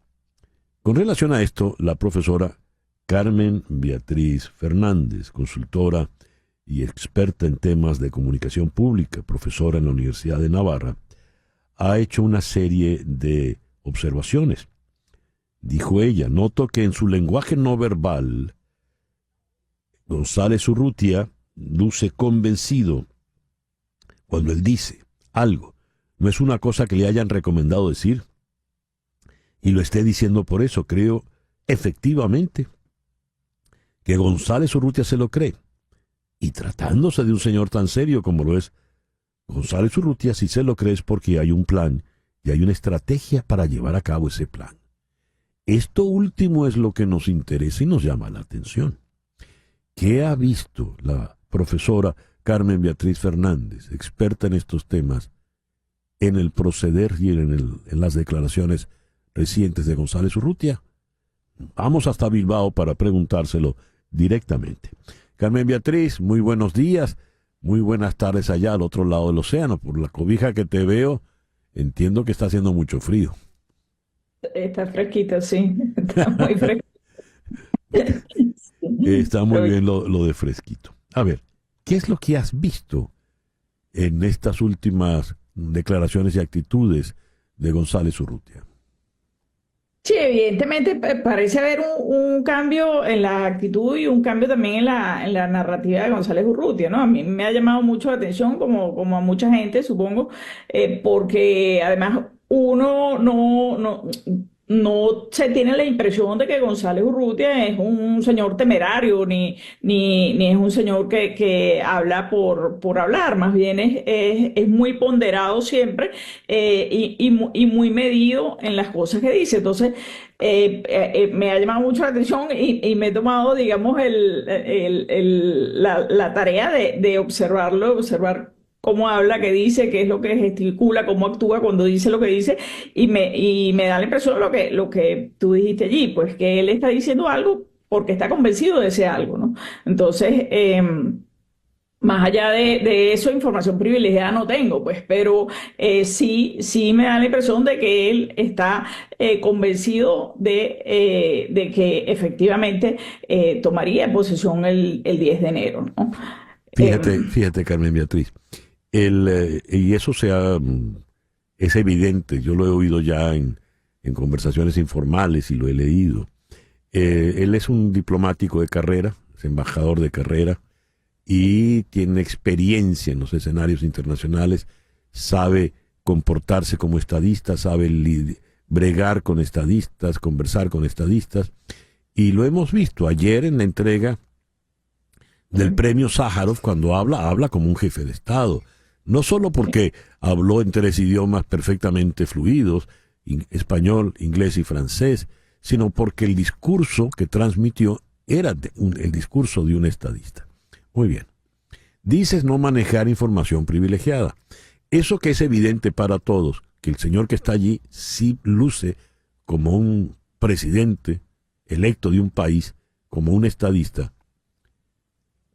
con relación a esto, la profesora Carmen Beatriz Fernández, consultora y experta en temas de comunicación pública, profesora en la Universidad de Navarra, ha hecho una serie de observaciones. Dijo ella, noto que en su lenguaje no verbal, González Urrutia luce convencido cuando él dice algo. No es una cosa que le hayan recomendado decir y lo esté diciendo por eso. Creo efectivamente que González Urrutia se lo cree. Y tratándose de un señor tan serio como lo es González Urrutia, si se lo cree es porque hay un plan y hay una estrategia para llevar a cabo ese plan. Esto último es lo que nos interesa y nos llama la atención. ¿Qué ha visto la profesora Carmen Beatriz Fernández, experta en estos temas, en el proceder y en las declaraciones recientes de González Urrutia? Vamos hasta Bilbao para preguntárselo directamente. Carmen Beatriz, muy buenos días, muy buenas tardes allá al otro lado del océano. Por la cobija que te veo, entiendo que está haciendo mucho frío. Está fresquito, sí. Está muy fresquito. Está muy bien lo de fresquito. A ver, ¿qué es lo que has visto en estas últimas declaraciones y actitudes de González Urrutia? Sí, evidentemente parece haber un cambio en la actitud y un cambio también en la narrativa de González Urrutia, ¿no? A mí me ha llamado mucho la atención, como a mucha gente, supongo, porque además uno no se tiene la impresión de que González Urrutia es un señor temerario, ni es un señor que habla por hablar, más bien es muy ponderado siempre, y muy medido en las cosas que dice. Entonces, me ha llamado mucho la atención y me he tomado, digamos, la tarea de observarlo, observar cómo habla, qué dice, qué es lo que gesticula, cómo actúa cuando dice lo que dice, y me da la impresión de lo que tú dijiste allí, pues que él está diciendo algo porque está convencido de ese algo, ¿no? Entonces, Más allá de eso, información privilegiada no tengo, pues, pero sí me da la impresión de que él está convencido de que efectivamente tomaría posesión el 10 de enero, ¿no? Fíjate, Carmen Beatriz, y eso es evidente, yo lo he oído ya en conversaciones informales y lo he leído. Él es un diplomático de carrera, es embajador de carrera, y tiene experiencia en los escenarios internacionales, sabe comportarse como estadista, sabe bregar con estadistas, conversar con estadistas, y lo hemos visto ayer en la entrega del premio Sájarov. Cuando habla como un jefe de Estado, no solo porque habló en 3 idiomas perfectamente fluidos, español, inglés y francés, sino porque el discurso que transmitió era el discurso de un estadista. Muy bien. Dices no manejar información privilegiada. Eso que es evidente para todos, que el señor que está allí sí luce como un presidente electo de un país, como un estadista.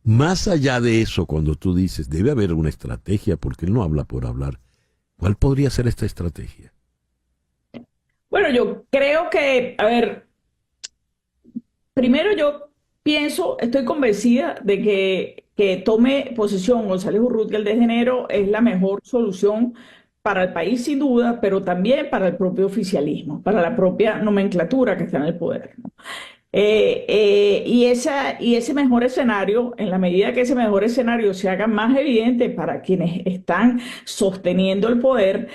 Más allá de eso, cuando tú dices, debe haber una estrategia, porque él no habla por hablar, ¿cuál podría ser esta estrategia? Bueno, yo creo que, a ver, primero estoy convencida de que tome posesión González Urrutia el 10 de enero es la mejor solución para el país sin duda, pero también para el propio oficialismo, para la propia nomenclatura que está en el poder, ¿no? Y ese mejor escenario, en la medida que ese mejor escenario se haga más evidente para quienes están sosteniendo el poder,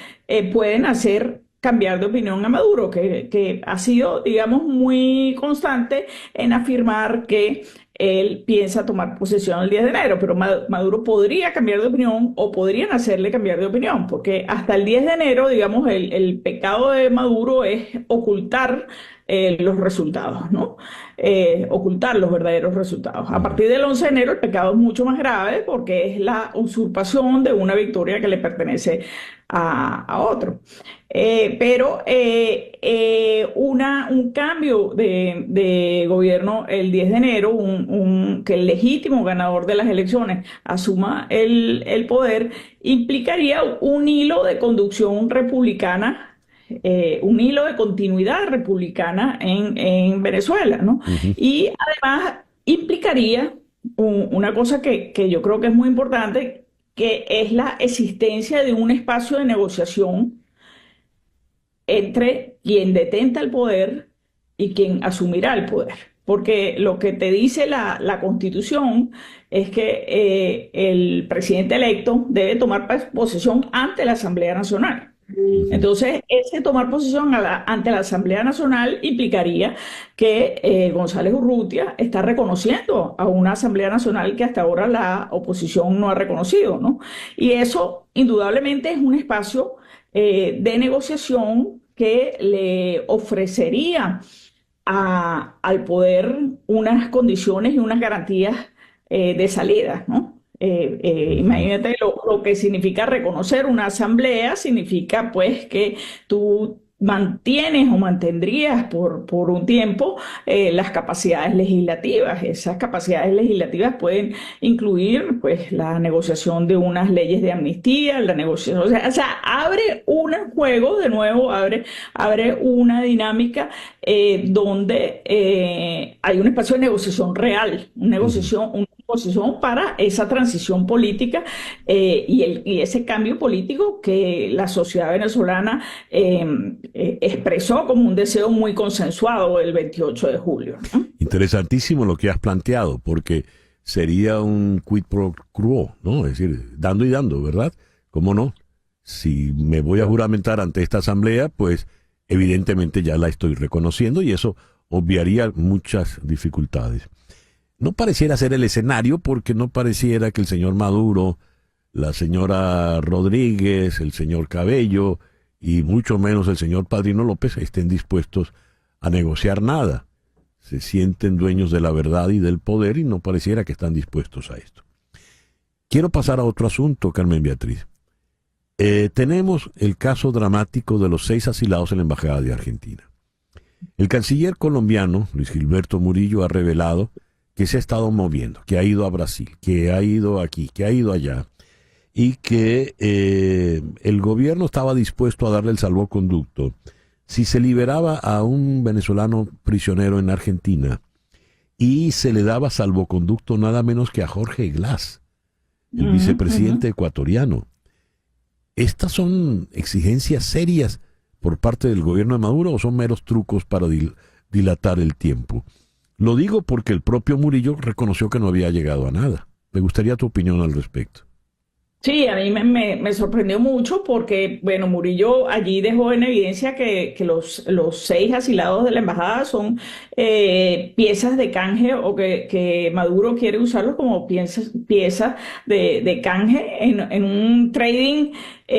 pueden hacer cambiar de opinión a Maduro, que ha sido, digamos, muy constante en afirmar que él piensa tomar posesión el 10 de enero, pero Maduro podría cambiar de opinión o podrían hacerle cambiar de opinión, porque hasta el 10 de enero, digamos, el pecado de Maduro es ocultar los resultados, ¿no? Ocultar los verdaderos resultados. A partir del 11 de enero el pecado es mucho más grave porque es la usurpación de una victoria que le pertenece a otro. Pero un cambio de gobierno el 10 de enero, que el legítimo ganador de las elecciones asuma el poder, implicaría un hilo de conducción republicana, un hilo de continuidad republicana en Venezuela, ¿no? Uh-huh. Y además implicaría una cosa que yo creo que es muy importante, que es la existencia de un espacio de negociación entre quien detenta el poder y quien asumirá el poder. Porque lo que te dice la Constitución es que el presidente electo debe tomar posesión ante la Asamblea Nacional. Entonces, ese tomar posesión ante la Asamblea Nacional implicaría que González Urrutia está reconociendo a una Asamblea Nacional que hasta ahora la oposición no ha reconocido, ¿no? Y eso, indudablemente, es un espacio de negociación que le ofrecería al poder unas condiciones y unas garantías de salida, ¿no? Imagínate lo que significa reconocer una asamblea, significa pues que tú mantienes o mantendrías por un tiempo las capacidades legislativas. Esas capacidades legislativas pueden incluir pues la negociación de unas leyes de amnistía, la negociación, o sea, abre un juego de nuevo, abre una dinámica donde hay un espacio de negociación real, una negociación para esa transición política y ese cambio político que la sociedad venezolana expresó como un deseo muy consensuado el 28 de julio, ¿no? Interesantísimo lo que has planteado, porque sería un quid pro quo, ¿no? Es decir, dando y dando, ¿verdad? ¿Cómo no? Si me voy a juramentar ante esta asamblea, pues evidentemente ya la estoy reconociendo y eso obviaría muchas dificultades. No pareciera ser el escenario porque no pareciera que el señor Maduro, la señora Rodríguez, el señor Cabello y mucho menos el señor Padrino López estén dispuestos a negociar nada. Se sienten dueños de la verdad y del poder y no pareciera que están dispuestos a esto. Quiero pasar a otro asunto, Carmen Beatriz. Tenemos el caso dramático de los 6 asilados en la Embajada de Argentina. El canciller colombiano, Luis Gilberto Murillo, ha revelado que se ha estado moviendo, que ha ido a Brasil, que ha ido aquí, que ha ido allá, y que el gobierno estaba dispuesto a darle el salvoconducto si se liberaba a un venezolano prisionero en Argentina y se le daba salvoconducto nada menos que a Jorge Glass, el vicepresidente ecuatoriano. ¿Estas son exigencias serias por parte del gobierno de Maduro o son meros trucos para dilatar el tiempo? Lo digo porque el propio Murillo reconoció que no había llegado a nada. Me gustaría tu opinión al respecto. Sí, a mí me sorprendió mucho porque, bueno, Murillo allí dejó en evidencia que los 6 asilados de la embajada son piezas de canje o que Maduro quiere usarlos como piezas de canje en un trading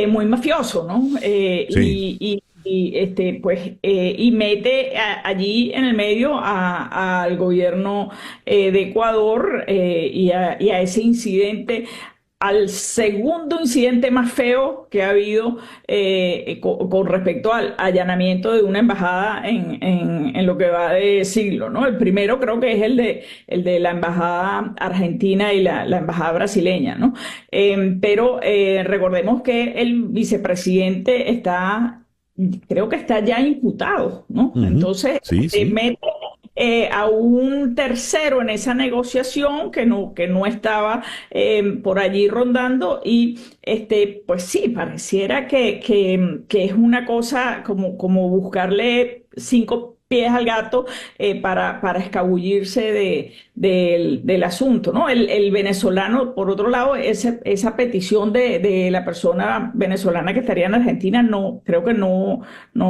muy mafioso, ¿no? Sí. Y mete allí en el medio al gobierno de Ecuador y a ese incidente, al segundo incidente más feo que ha habido con respecto al allanamiento de una embajada en lo que va de siglo, ¿no? El primero creo que es el de la embajada argentina y la embajada brasileña, ¿no? Pero recordemos que el vicepresidente creo que está ya imputado, ¿no? Ujú. Entonces, Sí, sí. mete a un tercero en esa negociación que no estaba por allí rondando y pues sí, pareciera que es una cosa como buscarle 5 pies al gato para escabullirse del asunto, ¿no? El venezolano, por otro lado, esa petición de la persona venezolana que estaría en Argentina, creo que no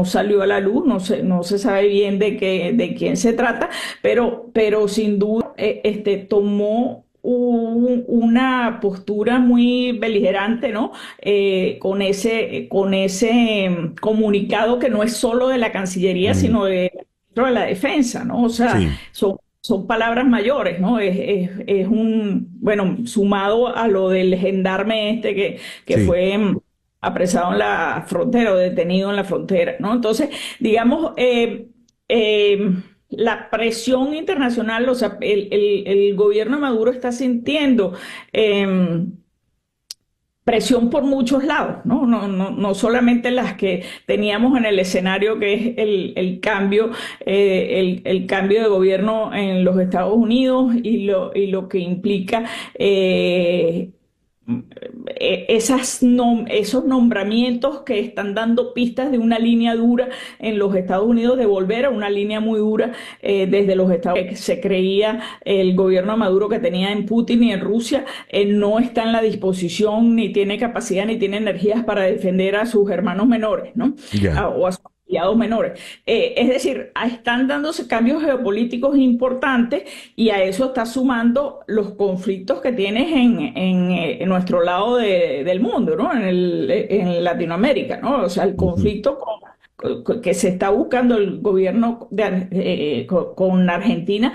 salió a la luz, no se sabe bien de quién se trata, pero sin duda tomó una postura muy beligerante, ¿no? Con ese comunicado que no es solo de la Cancillería, Mm, sino de la Defensa, ¿no? O sea, sí, son palabras mayores, ¿no? Bueno, sumado a lo del gendarme que sí. fue apresado en la frontera o detenido en la frontera, ¿no? Entonces, digamos, eh, la presión internacional, o sea, el gobierno de Maduro está sintiendo eh, presión por muchos lados, ¿no? No solamente las que teníamos en el escenario, que es el cambio de gobierno en los Estados Unidos y lo que implica esos nombramientos que están dando pistas de una línea dura en los Estados Unidos, de volver a una línea muy dura desde los Estados Unidos, que se creía el gobierno de Maduro que tenía en Putin y en Rusia, no está en la disposición, ni tiene capacidad, ni tiene energías para defender a sus hermanos menores, ¿no? Ya. O a sus aliados menores. Es decir, están dándose cambios geopolíticos importantes y a eso está sumando los conflictos que tienes en nuestro lado del mundo, ¿no? En Latinoamérica, ¿no? O sea, el Ujú. conflicto que se está buscando el gobierno con Argentina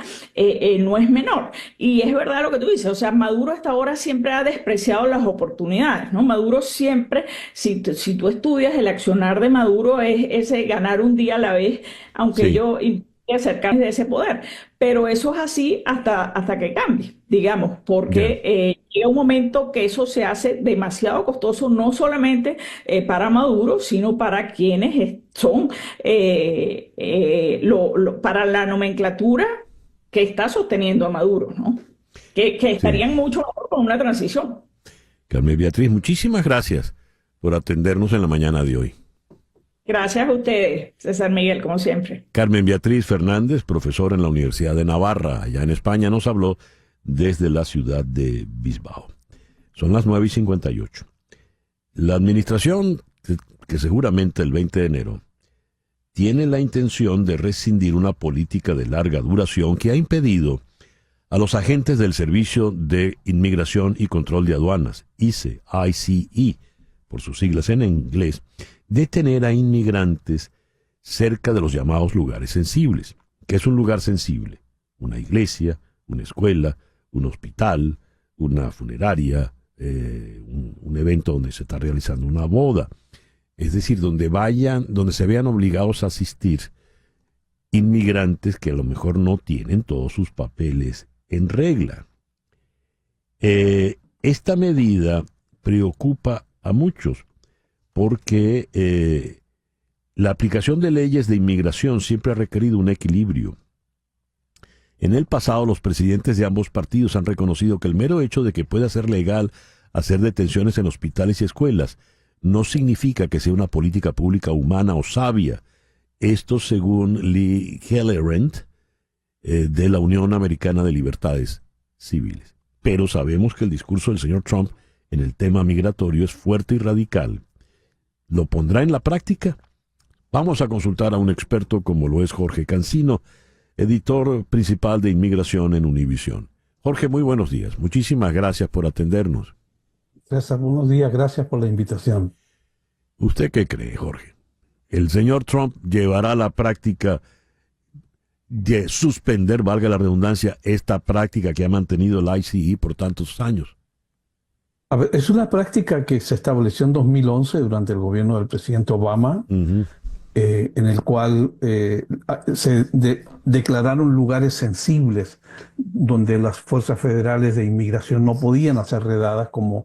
no es menor. Y es verdad lo que tú dices, o sea, Maduro hasta ahora siempre ha despreciado las oportunidades, ¿no? Maduro siempre, si tú estudias el accionar de Maduro, es ese ganar un día a la vez, aunque Sí, yo acercarme de ese poder. Pero eso es así hasta que cambie, digamos, ya. porque llega un momento que eso se hace demasiado costoso, no solamente para Maduro, sino para quienes son para la nomenclatura que está sosteniendo a Maduro, ¿no? Que Sí. estarían mucho mejor con una transición. Carmen Beatriz, muchísimas gracias por atendernos en la mañana de hoy. Gracias a ustedes, César Miguel, como siempre. Carmen Beatriz Fernández, profesora en la Universidad de Navarra, allá en España, nos habló desde la ciudad de Bisbao. Son las 9:58. La administración, que seguramente el 20 de enero, tiene la intención de rescindir una política de larga duración que ha impedido a los agentes del Servicio de Inmigración y Control de Aduanas, ICE, por sus siglas en inglés, detener a inmigrantes cerca de los llamados lugares sensibles. ¿Qué es un lugar sensible? Una iglesia, una escuela, un hospital, una funeraria, un evento donde se está realizando una boda. Es decir, donde se vean obligados a asistir inmigrantes que a lo mejor no tienen todos sus papeles en regla. Esta medida preocupa a muchos porque la aplicación de leyes de inmigración siempre ha requerido un equilibrio. En el pasado, los presidentes de ambos partidos han reconocido que el mero hecho de que pueda ser legal hacer detenciones en hospitales y escuelas no significa que sea una política pública humana o sabia. Esto según Lee Hellerent, de la Unión Americana de Libertades Civiles. Pero sabemos que el discurso del señor Trump en el tema migratorio es fuerte y radical. ¿Lo pondrá en la práctica? Vamos a consultar a un experto como lo es Jorge Cancino, editor principal de Inmigración en Univisión. Jorge, muy buenos días. Muchísimas gracias por atendernos. César, buenos días. Gracias por la invitación. ¿Usted qué cree, Jorge? ¿El señor Trump llevará a la práctica de suspender, valga la redundancia, esta práctica que ha mantenido el ICE por tantos años? A ver, es una práctica que se estableció en 2011 durante el gobierno del presidente Obama, en el cual se declararon lugares sensibles donde las fuerzas federales de inmigración no podían hacer redadas, como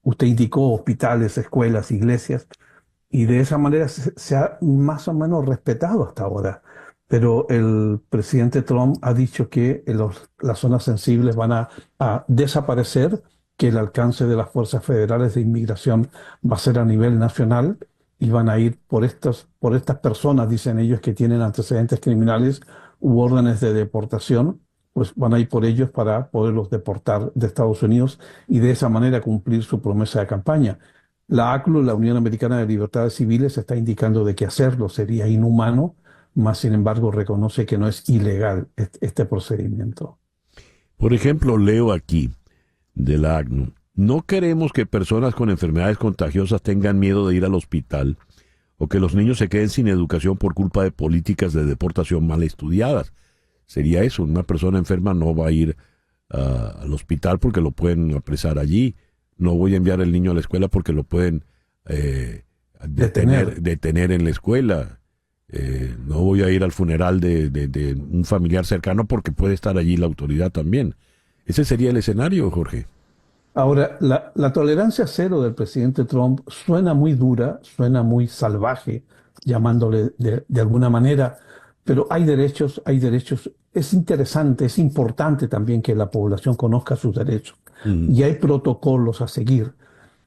usted indicó, hospitales, escuelas, iglesias, y de esa manera se ha más o menos respetado hasta ahora. Pero el presidente Trump ha dicho que las zonas sensibles van a desaparecer, que el alcance de las fuerzas federales de inmigración va a ser a nivel nacional y van a ir por estas personas, dicen ellos, que tienen antecedentes criminales u órdenes de deportación, pues van a ir por ellos para poderlos deportar de Estados Unidos y de esa manera cumplir su promesa de campaña. La ACLU, la Unión Americana de Libertades Civiles, está indicando de que hacerlo sería inhumano, mas sin embargo reconoce que no es ilegal este procedimiento. Por ejemplo, leo aquí de la ACNUR: no queremos que personas con enfermedades contagiosas tengan miedo de ir al hospital o que los niños se queden sin educación por culpa de políticas de deportación mal estudiadas. Sería eso, una persona enferma no va a ir al hospital porque lo pueden apresar allí. No voy a enviar al niño a la escuela porque lo pueden detener en la escuela. No voy a ir al funeral de un familiar cercano porque puede estar allí la autoridad también. Ese sería el escenario, Jorge. Ahora, la tolerancia cero del presidente Trump suena muy dura, suena muy salvaje, llamándole de alguna manera, pero hay derechos. Es interesante, es importante también que la población conozca sus derechos. Y hay protocolos a seguir.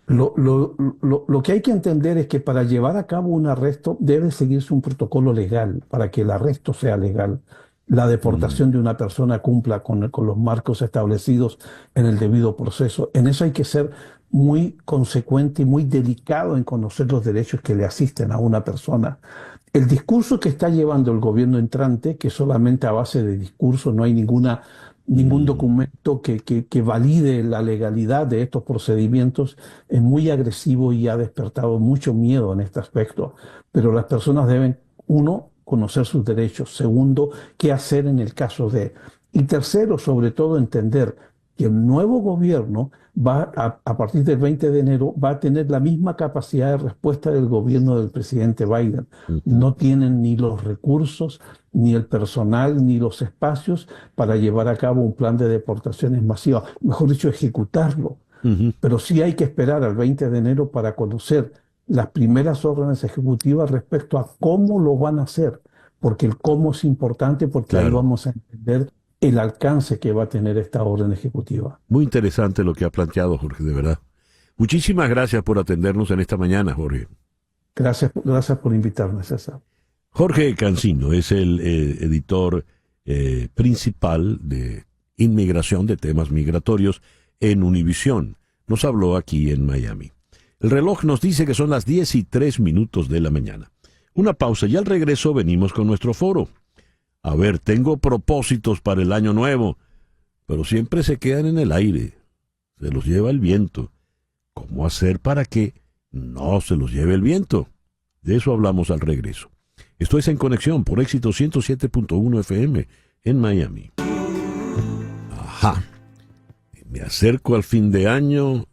Lo que hay que entender es que para llevar a cabo un arresto debe seguirse un protocolo legal para que el arresto sea legal. La deportación de una persona cumpla con los marcos establecidos en el debido proceso. En eso hay que ser muy consecuente y muy delicado en conocer los derechos que le asisten a una persona. El discurso que está llevando el gobierno entrante, que solamente a base de discurso, no hay ningún documento que valide la legalidad de estos procedimientos, es muy agresivo y ha despertado mucho miedo en este aspecto. Pero las personas deben, uno, conocer sus derechos; segundo, qué hacer en el caso de. Y tercero, sobre todo, entender que el nuevo gobierno va a partir del 20 de enero va a tener la misma capacidad de respuesta del gobierno del presidente Biden. No tienen ni los recursos, ni el personal, ni los espacios para llevar a cabo un plan de deportaciones masivas, mejor dicho, ejecutarlo. Pero sí hay que esperar al 20 de enero para conocer las primeras órdenes ejecutivas respecto a cómo lo van a hacer, porque el cómo es importante, porque ahí vamos a entender el alcance que va a tener esta orden ejecutiva. Muy interesante lo que ha planteado, Jorge, de verdad. Muchísimas gracias por atendernos en esta mañana, Jorge. Gracias por invitarme, César. Jorge Cancino es el editor principal de inmigración, de temas migratorios en Univisión. Nos habló aquí en Miami. El reloj nos dice que son las 10:03 de la mañana. Una pausa y al regreso venimos con nuestro foro. A ver, tengo propósitos para el año nuevo, pero siempre se quedan en el aire. Se los lleva el viento. ¿Cómo hacer para que no se los lleve el viento? De eso hablamos al regreso. Esto es En Conexión por Éxito 107.1 FM en Miami. Ajá. Me acerco al fin de año.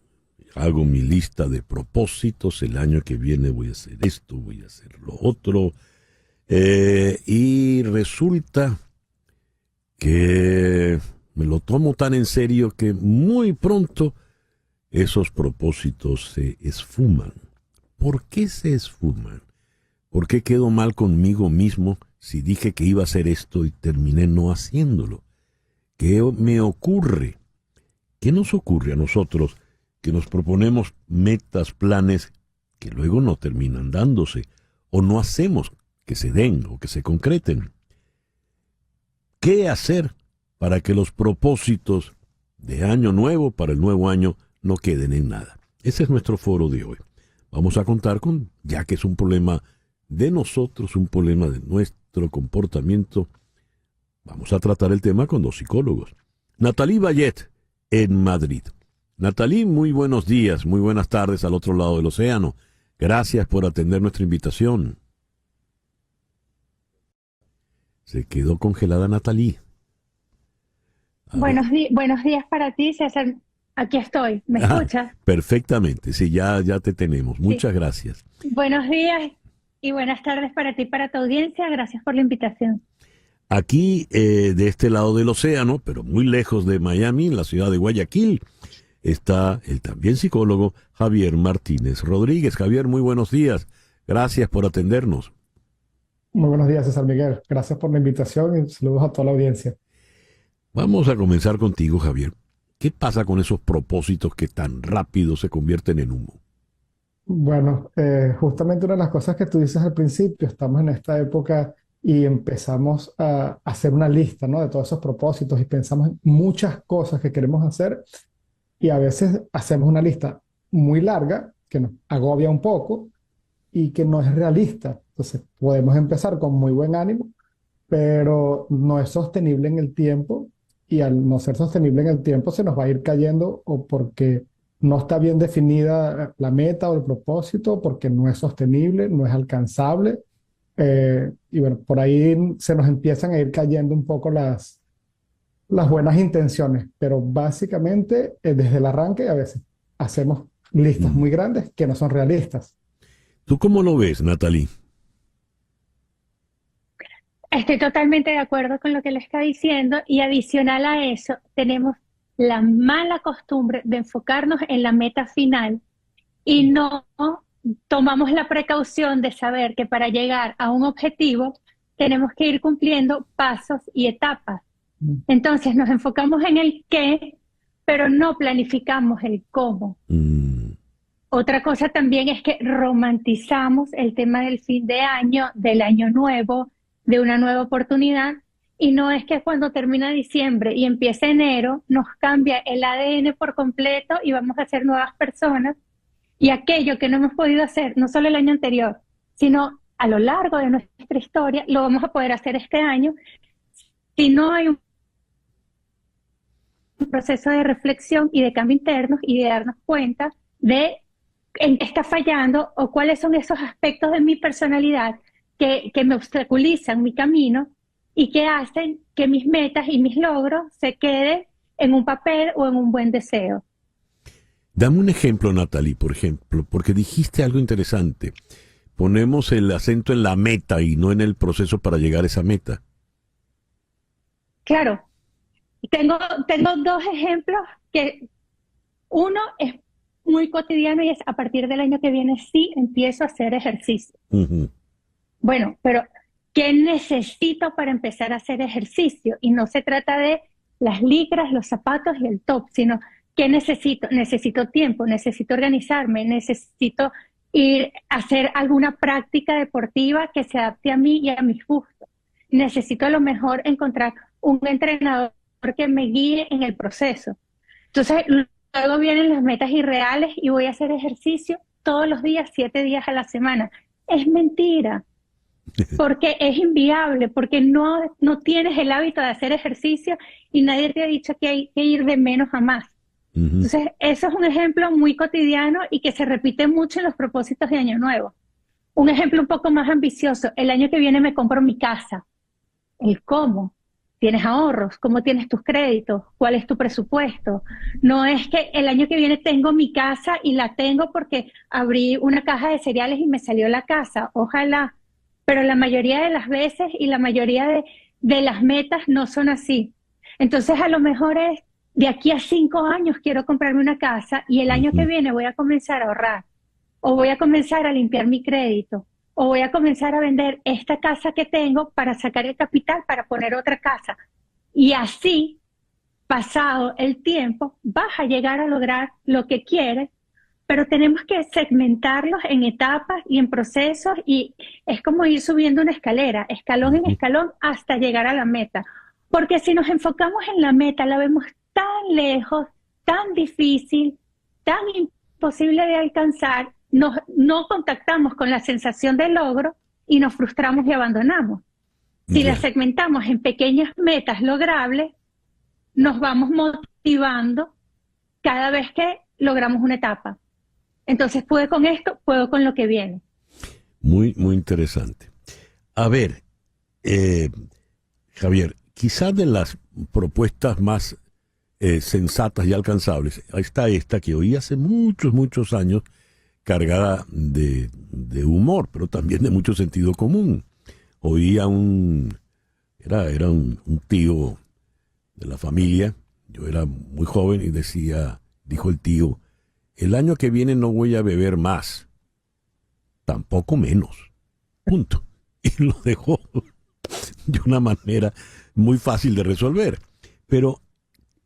Hago mi lista de propósitos. El año que viene voy a hacer esto, voy a hacer lo otro. Y resulta que me lo tomo tan en serio que muy pronto esos propósitos se esfuman. ¿Por qué se esfuman? ¿Por qué quedo mal conmigo mismo si dije que iba a hacer esto y terminé no haciéndolo? ¿Qué me ocurre? ¿Qué nos ocurre a nosotros que nos proponemos metas, planes que luego no terminan dándose o no hacemos que se den o que se concreten? ¿Qué hacer para que los propósitos de año nuevo para el nuevo año no queden en nada? Ese es nuestro foro de hoy. Vamos a contar con, ya que es un problema de nosotros, un problema de nuestro comportamiento, vamos a tratar el tema con dos psicólogos. Nathalie Vallet, en Madrid. Nathalie, muy buenos días, muy buenas tardes al otro lado del océano. Gracias por atender nuestra invitación. Se quedó congelada Nathalie. Buenos días para ti, César. Aquí estoy. ¿Me escuchas? Perfectamente, sí, ya te tenemos. Muchas Sí. gracias. Buenos días y buenas tardes para ti y para tu audiencia. Gracias por la invitación. Aquí, de este lado del océano, pero muy lejos de Miami, en la ciudad de Guayaquil, está el también psicólogo Javier Martínez Rodríguez. Javier, muy buenos días. Gracias por atendernos. Muy buenos días, César Miguel. Gracias por la invitación y saludos a toda la audiencia. Vamos a comenzar contigo, Javier. ¿Qué pasa con esos propósitos que tan rápido se convierten en humo? Bueno, justamente una de las cosas que tú dices al principio, estamos en esta época y empezamos a hacer una lista, ¿no? De todos esos propósitos y pensamos en muchas cosas que queremos hacer y a veces hacemos una lista muy larga que nos agobia un poco y que no es realista. Entonces, podemos empezar con muy buen ánimo, pero no es sostenible en el tiempo y al no ser sostenible en el tiempo se nos va a ir cayendo o porque no está bien definida la meta o el propósito, porque no es sostenible, no es alcanzable. Y bueno, por ahí se nos empiezan a ir cayendo un poco las buenas intenciones, pero básicamente desde el arranque a veces hacemos listas muy grandes que no son realistas. ¿Tú cómo lo ves, Nathalie? Estoy totalmente de acuerdo con lo que le está diciendo y adicional a eso, tenemos la mala costumbre de enfocarnos en la meta final y no tomamos la precaución de saber que para llegar a un objetivo tenemos que ir cumpliendo pasos y etapas. Entonces nos enfocamos en el qué, pero no planificamos el cómo. Otra cosa también es que romantizamos el tema del fin de año, del año nuevo, de una nueva oportunidad, y no es que cuando termina diciembre y empieza enero, nos cambia el ADN por completo y vamos a ser nuevas personas, y aquello que no hemos podido hacer, no solo el año anterior, sino a lo largo de nuestra historia, lo vamos a poder hacer este año, si no hay un proceso de reflexión y de cambio interno y de darnos cuenta de en qué está fallando o cuáles son esos aspectos de mi personalidad que me obstaculizan mi camino y que hacen que mis metas y mis logros se queden en un papel o en un buen deseo. Dame un ejemplo, Nathalie, por ejemplo, porque dijiste algo interesante. Ponemos el acento en la meta y no en el proceso para llegar a esa meta. Claro. Tengo dos ejemplos que uno es muy cotidiano y es a partir del año que viene sí empiezo a hacer ejercicio. Bueno, pero ¿qué necesito para empezar a hacer ejercicio? Y no se trata de las licras, los zapatos y el top, sino ¿qué necesito? Necesito tiempo, necesito organizarme, necesito ir a hacer alguna práctica deportiva que se adapte a mí y a mis gustos. Necesito a lo mejor encontrar un entrenador que me guíe en el proceso. Entonces, luego vienen las metas irreales y voy a hacer ejercicio todos los días, 7 días a la semana. Es mentira. Porque es inviable, porque no tienes el hábito de hacer ejercicio y nadie te ha dicho que hay que ir de menos a más. Entonces, eso es un ejemplo muy cotidiano y que se repite mucho en los propósitos de Año Nuevo. Un ejemplo un poco más ambicioso, el año que viene me compro mi casa. El cómo. ¿Tienes ahorros? ¿Cómo tienes tus créditos? ¿Cuál es tu presupuesto? No es que el año que viene tengo mi casa y la tengo porque abrí una caja de cereales y me salió la casa. Ojalá. Pero la mayoría de las veces y la mayoría de las metas no son así. Entonces a lo mejor es, de aquí a 5 años quiero comprarme una casa y el año que viene voy a comenzar a ahorrar, o voy a comenzar a limpiar mi crédito, o voy a comenzar a vender esta casa que tengo para sacar el capital para poner otra casa. Y así, pasado el tiempo, vas a llegar a lograr lo que quieres, pero tenemos que segmentarlos en etapas y en procesos, y es como ir subiendo una escalera, escalón en escalón, hasta llegar a la meta. Porque si nos enfocamos en la meta, la vemos tan lejos, tan difícil, tan imposible de alcanzar, no contactamos con la sensación de logro y nos frustramos y abandonamos. Si la segmentamos en pequeñas metas logrables, nos vamos motivando cada vez que logramos una etapa. Entonces, puedo con esto, puedo con lo que viene. Muy, muy interesante. A ver, Javier, quizás de las propuestas más sensatas y alcanzables, está esta que oí hace muchos, muchos años, cargada de humor, pero también de mucho sentido común. Oía era un tío de la familia, yo era muy joven y dijo el tío, el año que viene no voy a beber más, tampoco menos, punto. Y lo dejó de una manera muy fácil de resolver. Pero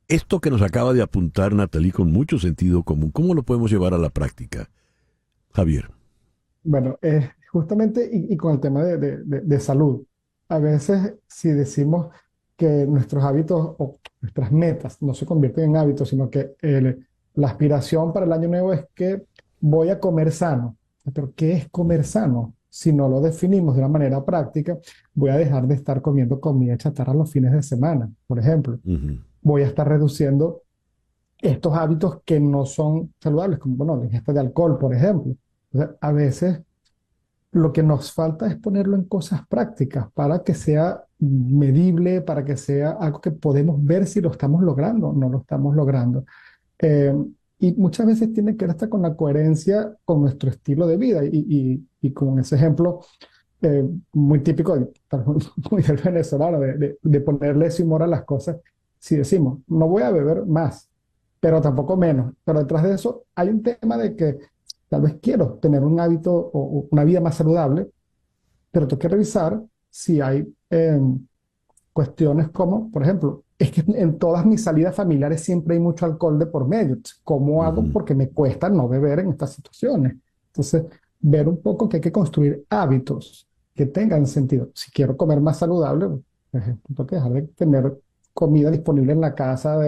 esto que nos acaba de apuntar Natalie con mucho sentido común, ¿cómo lo podemos llevar a la práctica, Javier? Bueno, justamente y con el tema de salud. A veces si decimos que nuestros hábitos o nuestras metas no se convierten en hábitos, sino que la aspiración para el año nuevo es que voy a comer sano. Pero ¿qué es comer sano? Si no lo definimos de una manera práctica, voy a dejar de estar comiendo comida chatarra los fines de semana, por ejemplo. Voy a estar reduciendo estos hábitos que no son saludables, como la ingesta de alcohol, por ejemplo. Entonces, a veces lo que nos falta es ponerlo en cosas prácticas para que sea medible, para que sea algo que podemos ver si lo estamos logrando o no lo estamos logrando. Y muchas veces tiene que ver hasta con la coherencia con nuestro estilo de vida. Y con ese ejemplo muy típico, muy del venezolano, de ponerle ese humor a las cosas. Si decimos, no voy a beber más, pero tampoco menos, pero detrás de eso hay un tema de que tal vez quiero tener un hábito o una vida más saludable, pero tengo que revisar si hay cuestiones como, por ejemplo, es que en todas mis salidas familiares siempre hay mucho alcohol de por medio. ¿Cómo hago? Porque me cuesta no beber en estas situaciones. Entonces, ver un poco que hay que construir hábitos que tengan sentido. Si quiero comer más saludable, por ejemplo, tengo que dejar de tener comida disponible en la casa,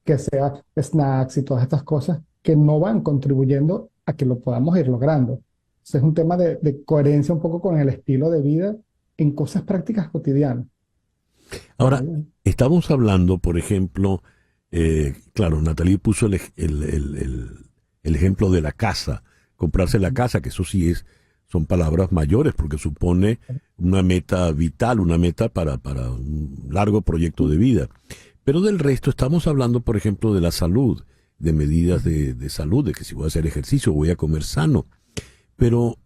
que sea snacks y todas estas cosas que no van contribuyendo a que lo podamos ir logrando. Entonces, es un tema de coherencia un poco con el estilo de vida en cosas prácticas cotidianas. Ahora, estamos hablando, por ejemplo, claro, Natalie puso el ejemplo de la casa, comprarse la casa, que eso sí son palabras mayores, porque supone una meta vital, una meta para un largo proyecto de vida. Pero del resto estamos hablando, por ejemplo, de la salud, de medidas de salud, de que si voy a hacer ejercicio, voy a comer sano. Pero,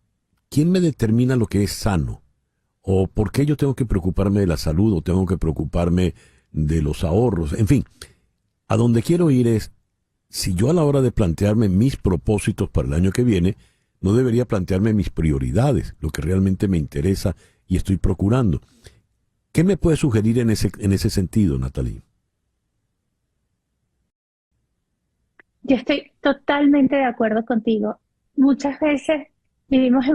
¿quién me determina lo que es sano? ¿O por qué yo tengo que preocuparme de la salud o tengo que preocuparme de los ahorros? En fin, a donde quiero ir es, si yo a la hora de plantearme mis propósitos para el año que viene, no debería plantearme mis prioridades, lo que realmente me interesa y estoy procurando. ¿Qué me puede sugerir en ese sentido, Natalie? Yo estoy totalmente de acuerdo contigo. Muchas veces vivimos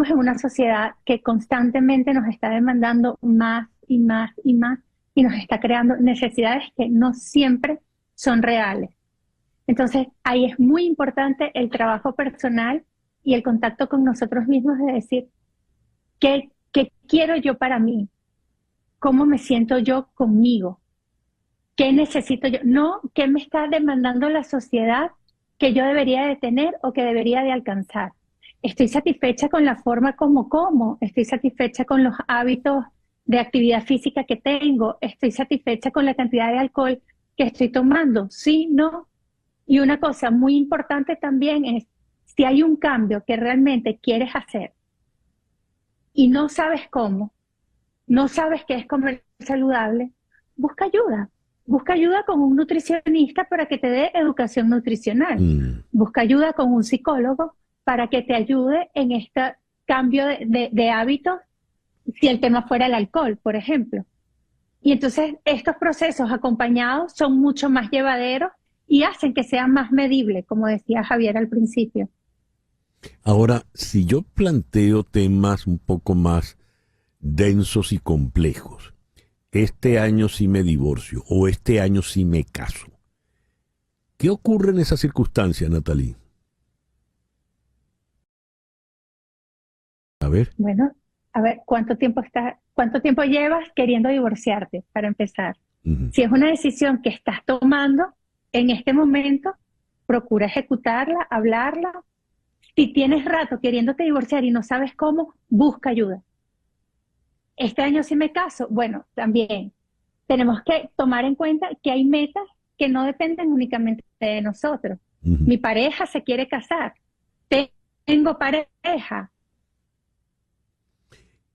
en una sociedad que constantemente nos está demandando más y más y más, y nos está creando necesidades que no siempre son reales. Entonces, ahí es muy importante el trabajo personal y el contacto con nosotros mismos, de decir, ¿qué quiero yo para mí? ¿Cómo me siento yo conmigo? ¿Qué necesito yo? No, ¿qué me está demandando la sociedad que yo debería de tener o que debería de alcanzar? ¿Estoy satisfecha con la forma como? ¿Estoy satisfecha con los hábitos de actividad física que tengo? ¿Estoy satisfecha con la cantidad de alcohol que estoy tomando? Sí, no. Y una cosa muy importante también es, si hay un cambio que realmente quieres hacer y no sabes cómo, no sabes qué es comer saludable, busca ayuda. Busca ayuda con un nutricionista para que te dé educación nutricional. Busca ayuda con un psicólogo para que te ayude en este cambio de hábitos, si el tema fuera el alcohol, por ejemplo. Y entonces estos procesos acompañados son mucho más llevaderos y hacen que sean más medibles, como decía Javier al principio. Ahora, si yo planteo temas un poco más densos y complejos, este año sí me divorcio o este año sí me caso, ¿qué ocurre en esa circunstancia, Natalie? A ver. Bueno, a ver, ¿cuánto tiempo llevas queriendo divorciarte, para empezar? Si es una decisión que estás tomando en este momento, procura ejecutarla, hablarla. Si tienes rato queriéndote divorciar y no sabes cómo, busca ayuda. Este año sí me caso. Bueno, también tenemos que tomar en cuenta que hay metas que no dependen únicamente de nosotros. Mi pareja se quiere casar. Tengo pareja.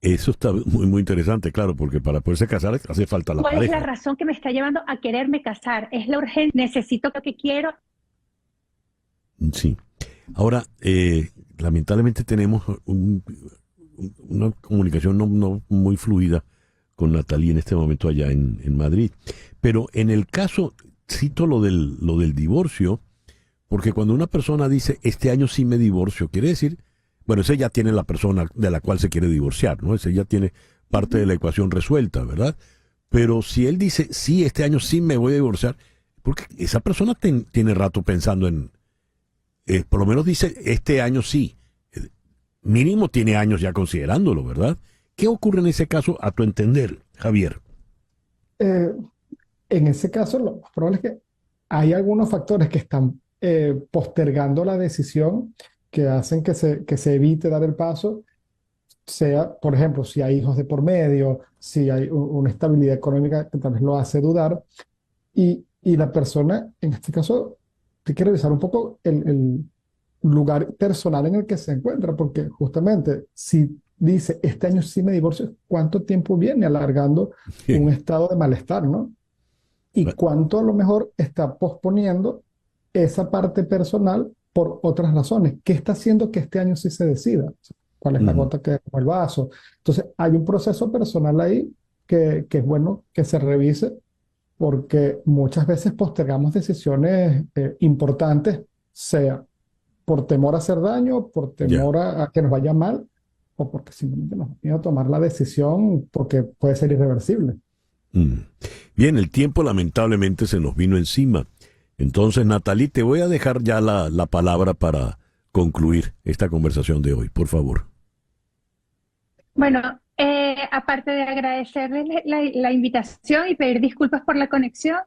Eso está muy, muy interesante, claro, porque para poderse casar hace falta la pareja. ¿Cuál es la razón que me está llevando a quererme casar? ¿Es la urgencia? ¿Necesito lo que quiero? Sí. Ahora, lamentablemente tenemos una comunicación no muy fluida con Natalie en este momento allá en Madrid. Pero en el caso, cito lo del divorcio, porque cuando una persona dice, este año sí me divorcio, quiere decir, bueno, ese ya tiene la persona de la cual se quiere divorciar, ¿no? Ese ya tiene parte de la ecuación resuelta, ¿verdad? Pero si él dice, sí, este año sí me voy a divorciar, porque esa persona tiene rato pensando en, por lo menos dice, este año sí. Mínimo tiene años ya considerándolo, ¿verdad? ¿Qué ocurre en ese caso, a tu entender, Javier? En ese caso, lo más probable es que hay algunos factores que están postergando la decisión, que hacen que se evite dar el paso, sea, por ejemplo, si hay hijos de por medio, si hay una estabilidad económica que tal vez lo hace dudar, y la persona, en este caso, hay que revisar un poco el lugar personal en el que se encuentra, porque justamente si dice, este año sí me divorcio, ¿cuánto tiempo viene alargando un estado de malestar, ¿no? Y cuánto a lo mejor está posponiendo esa parte personal por otras razones. ¿Qué está haciendo que este año sí se decida? ¿Cuál es la gota que derramó el vaso? Entonces, hay un proceso personal ahí que es bueno que se revise, porque muchas veces postergamos decisiones importantes, sea por temor a hacer daño, por temor a que nos vaya mal, o porque simplemente nos da miedo tomar la decisión porque puede ser irreversible. Bien, el tiempo lamentablemente se nos vino encima. Entonces, Natalie, te voy a dejar ya la palabra para concluir esta conversación de hoy, por favor. Bueno, aparte de agradecerles la invitación y pedir disculpas por la conexión,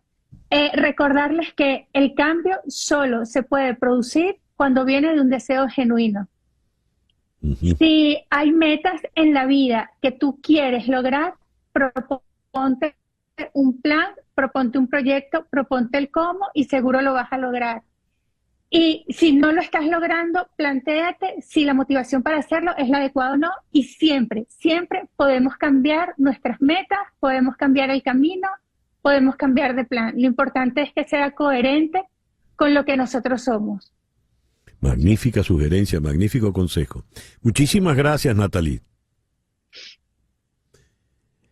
recordarles que el cambio solo se puede producir cuando viene de un deseo genuino. Si hay metas en la vida que tú quieres lograr, proponte un plan, proponte un proyecto, proponte el cómo y seguro lo vas a lograr. Y si no lo estás logrando, plantéate si la motivación para hacerlo es la adecuada o no, y siempre podemos cambiar nuestras metas, podemos cambiar el camino, podemos cambiar de plan. Lo importante es que sea coherente con lo que nosotros somos. Magnífica sugerencia, magnífico consejo. Muchísimas gracias, Natalie.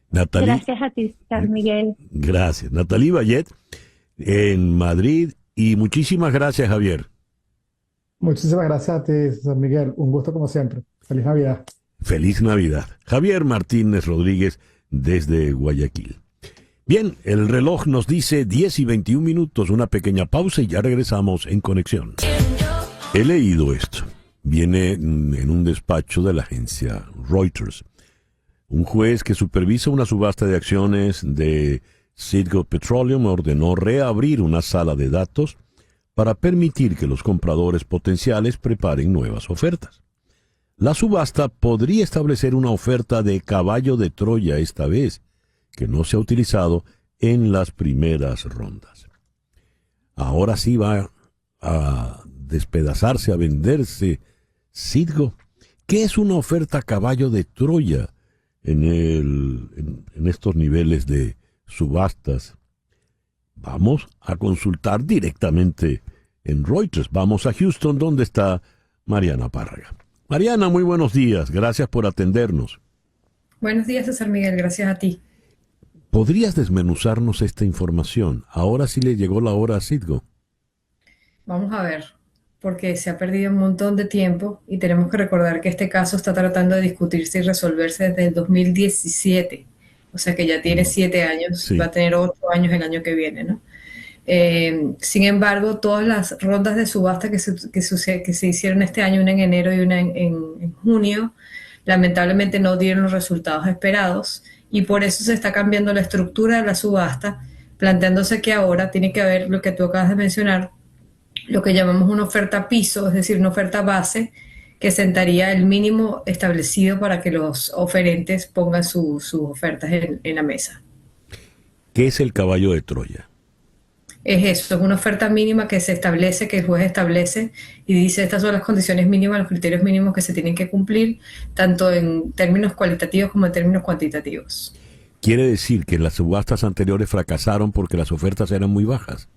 Gracias a ti, San Miguel. Gracias. Natalie Vallet, en Madrid. Y muchísimas gracias, Javier. Muchísimas gracias a ti, San Miguel. Un gusto como siempre. Feliz Navidad. Feliz Navidad. Javier Martínez Rodríguez desde Guayaquil. Bien, el reloj nos dice 10:21, una pequeña pausa y ya regresamos en conexión. He leído esto. Viene en un despacho de la agencia Reuters. Un juez que supervisa una subasta de acciones de Citgo Petroleum ordenó reabrir una sala de datos para permitir que los compradores potenciales preparen nuevas ofertas. La subasta podría establecer una oferta de caballo de Troya esta vez, que no se ha utilizado en las primeras rondas. Ahora sí va a despedazarse, a venderse Citgo. ¿Qué es una oferta caballo de Troya? en estos niveles de subastas. Vamos a consultar directamente en Reuters. Vamos a Houston, donde está Mariana Párraga. Mariana, muy buenos días. Gracias por atendernos. Buenos días, César Miguel. Gracias a ti. ¿Podrías desmenuzarnos esta información? Ahora sí le llegó la hora a Citgo. Vamos a ver, porque se ha perdido un montón de tiempo y tenemos que recordar que este caso está tratando de discutirse y resolverse desde el 2017. O sea que ya tiene 7 años, Sí. va a tener 8 años el año que viene, ¿no? Sin embargo, todas las rondas de subasta que se hicieron este año, una en enero y una en junio, lamentablemente no dieron los resultados esperados y por eso se está cambiando la estructura de la subasta, planteándose que ahora tiene que haber lo que tú acabas de mencionar, lo que llamamos una oferta piso, es decir, una oferta base que sentaría el mínimo establecido para que los oferentes pongan sus ofertas en la mesa. ¿Qué es el caballo de Troya? Es eso, es una oferta mínima que se establece, que el juez establece y dice estas son las condiciones mínimas, los criterios mínimos que se tienen que cumplir, tanto en términos cualitativos como en términos cuantitativos. ¿Quiere decir que las subastas anteriores fracasaron porque las ofertas eran muy bajas?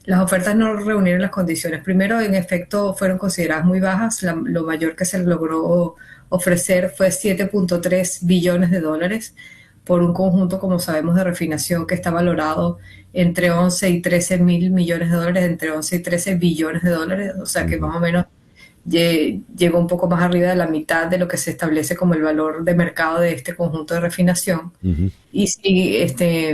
Las ofertas no reunieron las condiciones. Primero, en efecto, fueron consideradas muy bajas. Lo mayor que se logró ofrecer fue 7.3 billones de dólares por un conjunto, como sabemos, de refinación que está valorado entre 11 y 13 mil millones de dólares, entre 11 y 13 billones de dólares. O sea que más o menos llegó un poco más arriba de la mitad de lo que se establece como el valor de mercado de este conjunto de refinación. Y si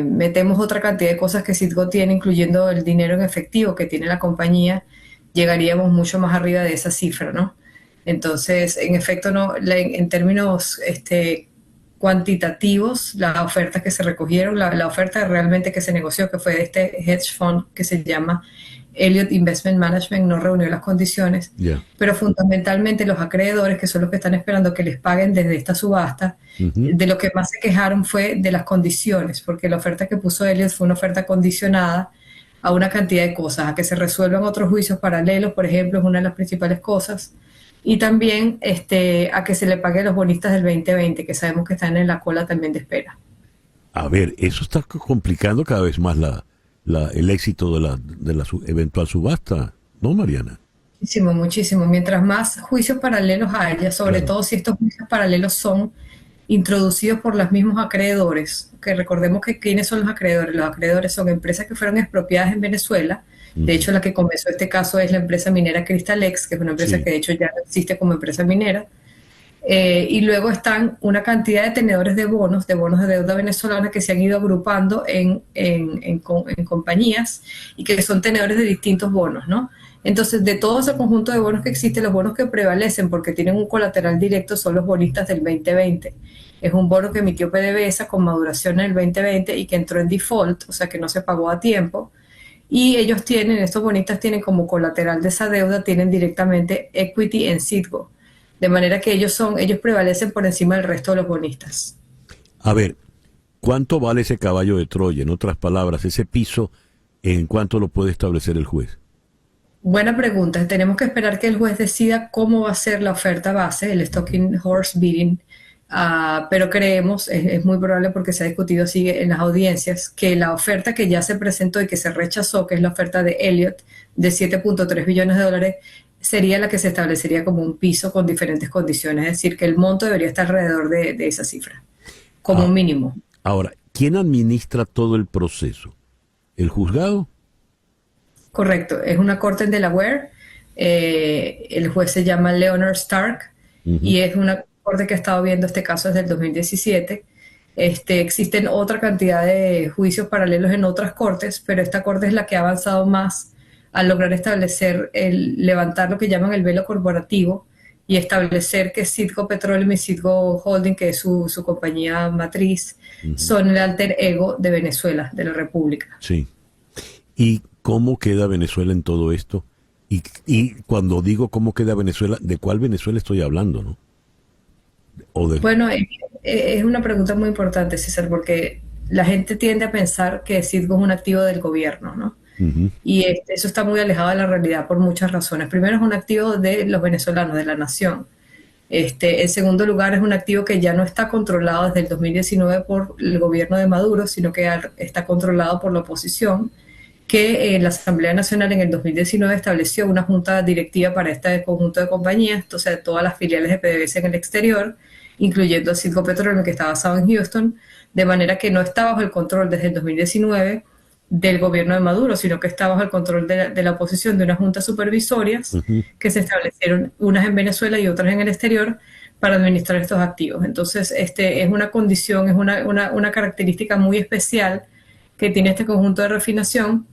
metemos otra cantidad de cosas que Citgo tiene, incluyendo el dinero en efectivo que tiene la compañía, llegaríamos mucho más arriba de esa cifra, ¿no? Entonces, en efecto, no, en términos cuantitativos, las ofertas que se recogieron, la oferta realmente que se negoció, que fue de este hedge fund que se llama Elliott Investment Management, no reunió las condiciones, pero fundamentalmente los acreedores, que son los que están esperando que les paguen desde esta subasta, de lo que más se quejaron fue de las condiciones, porque la oferta que puso Elliott fue una oferta condicionada a una cantidad de cosas, a que se resuelvan otros juicios paralelos, por ejemplo, es una de las principales cosas, y también a que se le pague a los bonistas del 2020, que sabemos que están en la cola también de espera. A ver, eso está complicando cada vez más el éxito de la eventual subasta, ¿no, Mariana? Muchísimo, muchísimo. Mientras más juicios paralelos haya, sobre todo si estos juicios paralelos son introducidos por los mismos acreedores, que recordemos que ¿quiénes son los acreedores? Los acreedores son empresas que fueron expropiadas en Venezuela. De hecho, la que comenzó este caso es la empresa minera Cristalex, que es una empresa que de hecho ya no existe como empresa minera. Y luego están una cantidad de tenedores de bonos de deuda venezolana que se han ido agrupando en compañías y que son tenedores de distintos bonos, ¿no? Entonces, de todo ese conjunto de bonos que existe, los bonos que prevalecen porque tienen un colateral directo son los bonistas del 2020. Es un bono que emitió PDVSA con maduración en el 2020 y que entró en default, o sea que no se pagó a tiempo. Y estos bonistas tienen como colateral de esa deuda, tienen directamente equity en Citgo. De manera que ellos prevalecen por encima del resto de los bonistas. A ver, ¿cuánto vale ese caballo de Troya? En otras palabras, ese piso, ¿en cuánto lo puede establecer el juez? Buena pregunta. Tenemos que esperar que el juez decida cómo va a ser la oferta base, el Stalking Horse Bidding, pero creemos, es muy probable porque se ha discutido así en las audiencias, que la oferta que ya se presentó y que se rechazó, que es la oferta de Elliott de 7.3 billones de dólares, sería la que se establecería como un piso con diferentes condiciones, es decir, que el monto debería estar alrededor de esa cifra, como un mínimo. Ahora, ¿quién administra todo el proceso? ¿El juzgado? Correcto, es una corte en Delaware, el juez se llama Leonard Stark y es una corte que ha estado viendo este caso desde el 2017. Existen otra cantidad de juicios paralelos en otras cortes, pero esta corte es la que ha avanzado más al lograr levantar lo que llaman el velo corporativo y establecer que Citgo Petroleum y Citgo Holding, que es su compañía matriz, son el alter ego de Venezuela, de la República. Sí. ¿Y cómo queda Venezuela en todo esto? Y cuando digo cómo queda Venezuela, ¿de cuál Venezuela estoy hablando, no? Bueno, es una pregunta muy importante, César, porque la gente tiende a pensar que Citgo es un activo del gobierno, ¿no? Y eso está muy alejado de la realidad por muchas razones. Primero, es un activo de los venezolanos, de la nación. En segundo lugar, es un activo que ya no está controlado desde el 2019 por el gobierno de Maduro, sino que está controlado por la oposición, que la Asamblea Nacional en el 2019 estableció una junta directiva para este conjunto de compañías, entonces todas las filiales de PDVSA en el exterior, incluyendo Citgo Petroleum, que está basado en Houston, de manera que no está bajo el control desde el 2019 del gobierno de Maduro, sino que está bajo el control de la oposición, de unas juntas supervisorias que se establecieron, unas en Venezuela y otras en el exterior, para administrar estos activos. Entonces, es una condición, es una característica muy especial que tiene este conjunto de refinación.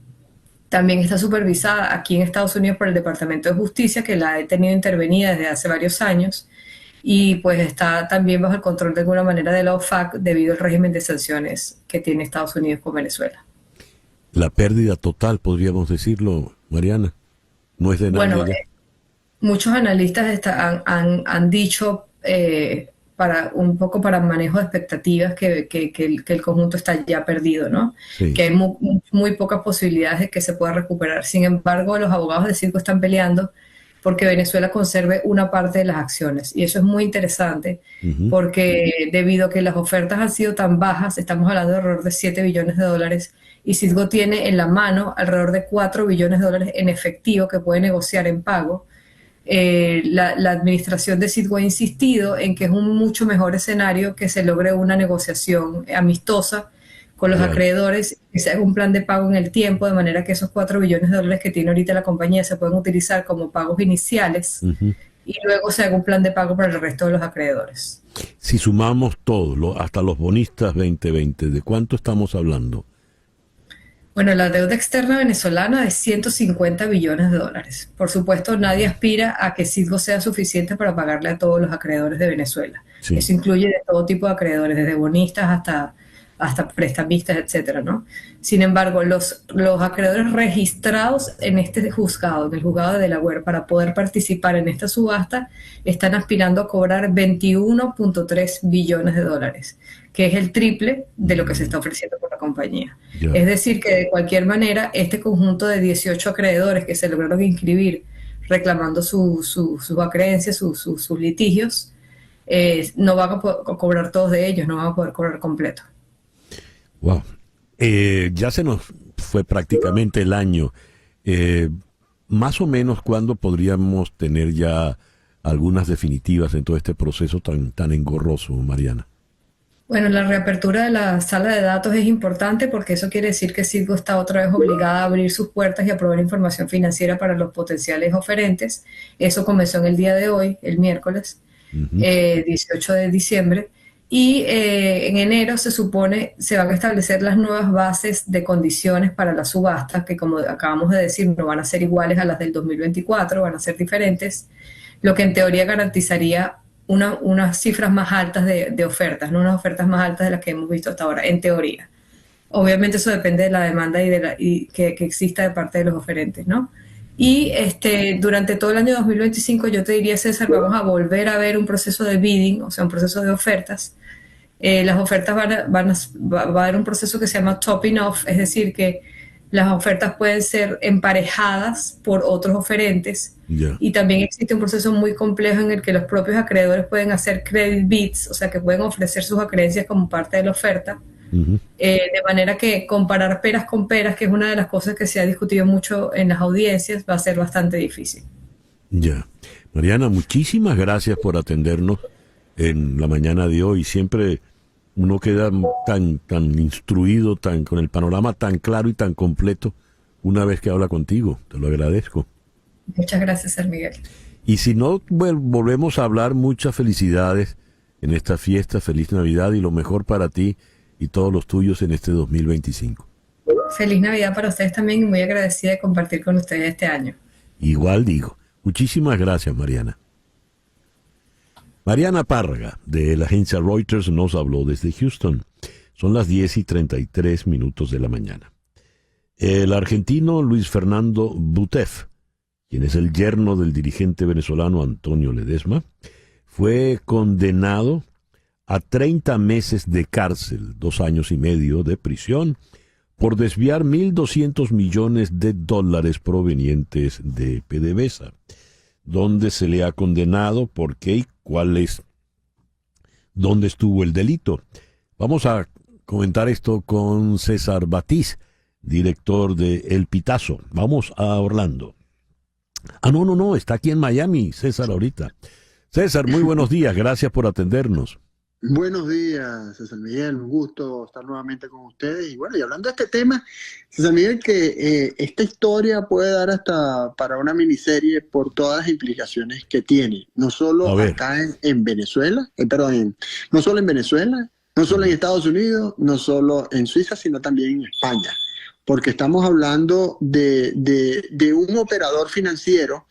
También está supervisada aquí en Estados Unidos por el Departamento de Justicia, que la ha tenido intervenida desde hace varios años, y pues está también bajo el control de alguna manera de la OFAC debido al régimen de sanciones que tiene Estados Unidos con Venezuela. La pérdida total, podríamos decirlo, Mariana, no es de nadie. Bueno, muchos analistas han dicho, un poco para manejo de expectativas, que el conjunto está ya perdido, ¿no? Sí. Que hay muy pocas posibilidades de que se pueda recuperar. Sin embargo, los abogados de Citgo están peleando porque Venezuela conserve una parte de las acciones. Y eso es muy interesante, porque debido a que las ofertas han sido tan bajas, estamos hablando de alrededor de $7 billones, y Citgo tiene en la mano alrededor de $4 billones en efectivo que puede negociar en pago. La administración de Citgo ha insistido en que es un mucho mejor escenario que se logre una negociación amistosa con los acreedores, que se haga un plan de pago en el tiempo, de manera que esos $4 billones que tiene ahorita la compañía se pueden utilizar como pagos iniciales y luego se haga un plan de pago para el resto de los acreedores. Si sumamos todo, hasta los bonistas 2020, ¿de cuánto estamos hablando? Bueno, la deuda externa venezolana es $150 billones. Por supuesto, nadie aspira a que Citgo sea suficiente para pagarle a todos los acreedores de Venezuela. Sí. Eso incluye de todo tipo de acreedores, desde bonistas hasta prestamistas, etcétera, ¿no? Sin embargo, los acreedores registrados en este juzgado, en el juzgado de Delaware, para poder participar en esta subasta, están aspirando a cobrar $21.3 billones, que es el triple de lo que se está ofreciendo por la compañía. Yeah. Es decir, que de cualquier manera, este conjunto de 18 acreedores que se lograron inscribir reclamando sus acreencias, sus litigios, no van a poder cobrar todos de ellos, no van a poder cobrar completo. Wow. Ya se nos fue prácticamente el año. Más o menos, ¿cuándo podríamos tener ya algunas definitivas en todo este proceso tan engorroso, Mariana? Bueno, la reapertura de la sala de datos es importante porque eso quiere decir que Citgo está otra vez obligada a abrir sus puertas y a proveer información financiera para los potenciales oferentes. Eso comenzó en el día de hoy, el miércoles, 18 de diciembre. Y en enero se supone se van a establecer las nuevas bases de condiciones para la subasta, que como acabamos de decir no van a ser iguales a las del 2024, van a ser diferentes, lo que en teoría garantizaría unas cifras más altas de ofertas, ¿no? Unas ofertas más altas de las que hemos visto hasta ahora, en teoría. Obviamente eso depende de la demanda y que exista de parte de los oferentes, ¿no? Y durante todo el año 2025 yo te diría, César, vamos a volver a ver un proceso de bidding, o sea, un proceso de ofertas. Las ofertas va a haber un proceso que se llama topping off, es decir, que las ofertas pueden ser emparejadas por otros oferentes. Yeah. Y también existe un proceso muy complejo en el que los propios acreedores pueden hacer credit bids, o sea, que pueden ofrecer sus acreencias como parte de la oferta. De manera que comparar peras con peras, que es una de las cosas que se ha discutido mucho en las audiencias, va a ser bastante difícil. Ya. Mariana, muchísimas gracias por atendernos en la mañana de hoy. Siempre uno queda tan instruido, con el panorama tan claro y tan completo una vez que habla contigo. Te lo agradezco. Muchas gracias, Sir Miguel. Y si no, volvemos a hablar, muchas felicidades en esta fiesta. Feliz Navidad y lo mejor para ti y todos los tuyos en este 2025. Feliz Navidad para ustedes también y muy agradecida de compartir con ustedes este año. Igual digo. Muchísimas gracias, Mariana. Mariana Párraga, de la agencia Reuters, nos habló desde Houston. Son las 10:33 de la mañana. El argentino Luis Fernando Butef, quien es el yerno del dirigente venezolano Antonio Ledesma, fue condenado a 30 meses de cárcel, 2 años y medio de prisión, por desviar $1.200 millones provenientes de PDVSA, donde se le ha condenado por qué y dónde estuvo el delito. Vamos a comentar esto con César Batiz, director de El Pitazo. Vamos a Orlando. No, está aquí en Miami, César, ahorita. César, muy buenos días, gracias por atendernos. Buenos días, César Miguel, un gusto estar nuevamente con ustedes. Y bueno, y hablando de este tema, César Miguel, que esta historia puede dar hasta para una miniserie por todas las implicaciones que tiene, no solo acá en Venezuela, no solo en Venezuela, no solo en Estados Unidos, no solo en Suiza, sino también en España, porque estamos hablando de un operador financiero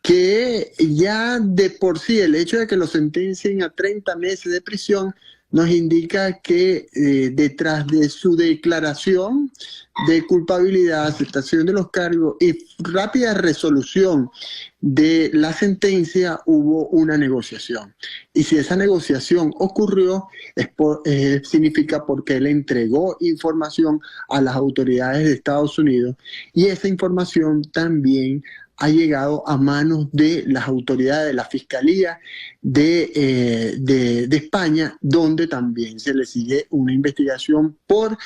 que ya de por sí el hecho de que lo sentencien a 30 meses de prisión nos indica que detrás de su declaración de culpabilidad, aceptación de los cargos y rápida resolución de la sentencia hubo una negociación. Y si esa negociación ocurrió, significa porque él entregó información a las autoridades de Estados Unidos y esa información también ha llegado a manos de las autoridades de la Fiscalía de España, donde también se le sigue una investigación por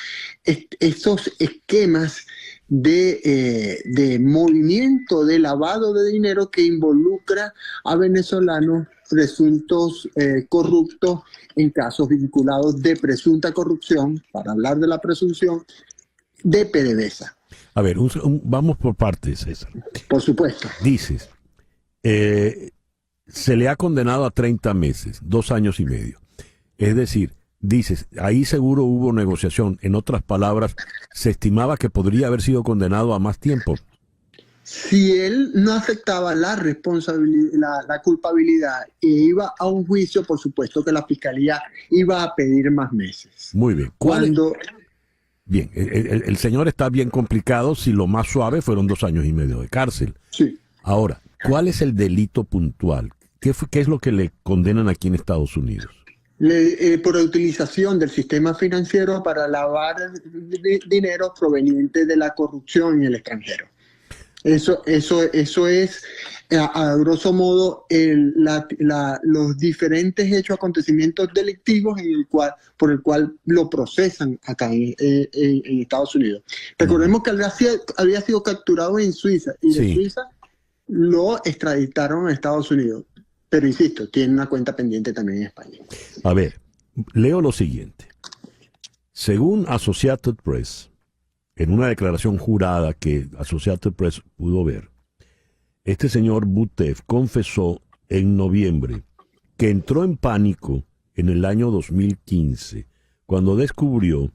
esos esquemas de movimiento, de lavado de dinero que involucra a venezolanos presuntos corruptos en casos vinculados de presunta corrupción, para hablar de la presunción, de PDVSA. A ver, vamos por partes, César. Por supuesto. Dices, se le ha condenado a 30 meses, 2 años y medio. Es decir, dices, ahí seguro hubo negociación. En otras palabras, se estimaba que podría haber sido condenado a más tiempo. Si él no aceptaba la responsabilidad, la culpabilidad e iba a un juicio, por supuesto que la Fiscalía iba a pedir más meses. Muy bien. Bien, el señor está bien complicado si lo más suave fueron 2 años y medio de cárcel. Sí. Ahora, ¿cuál es el delito puntual? ¿Qué es lo que le condenan aquí en Estados Unidos? Por utilización del sistema financiero para lavar dinero proveniente de la corrupción en el extranjero. Eso es, a grosso modo, los diferentes hechos, acontecimientos delictivos por el cual lo procesan acá en Estados Unidos. Recordemos que había sido capturado en Suiza y de Suiza lo extraditaron a Estados Unidos. Pero insisto, tiene una cuenta pendiente también en España. A ver, leo lo siguiente. Según Associated Press, en una declaración jurada que Associated Press pudo ver, este señor Butev confesó en noviembre que entró en pánico en el año 2015 cuando descubrió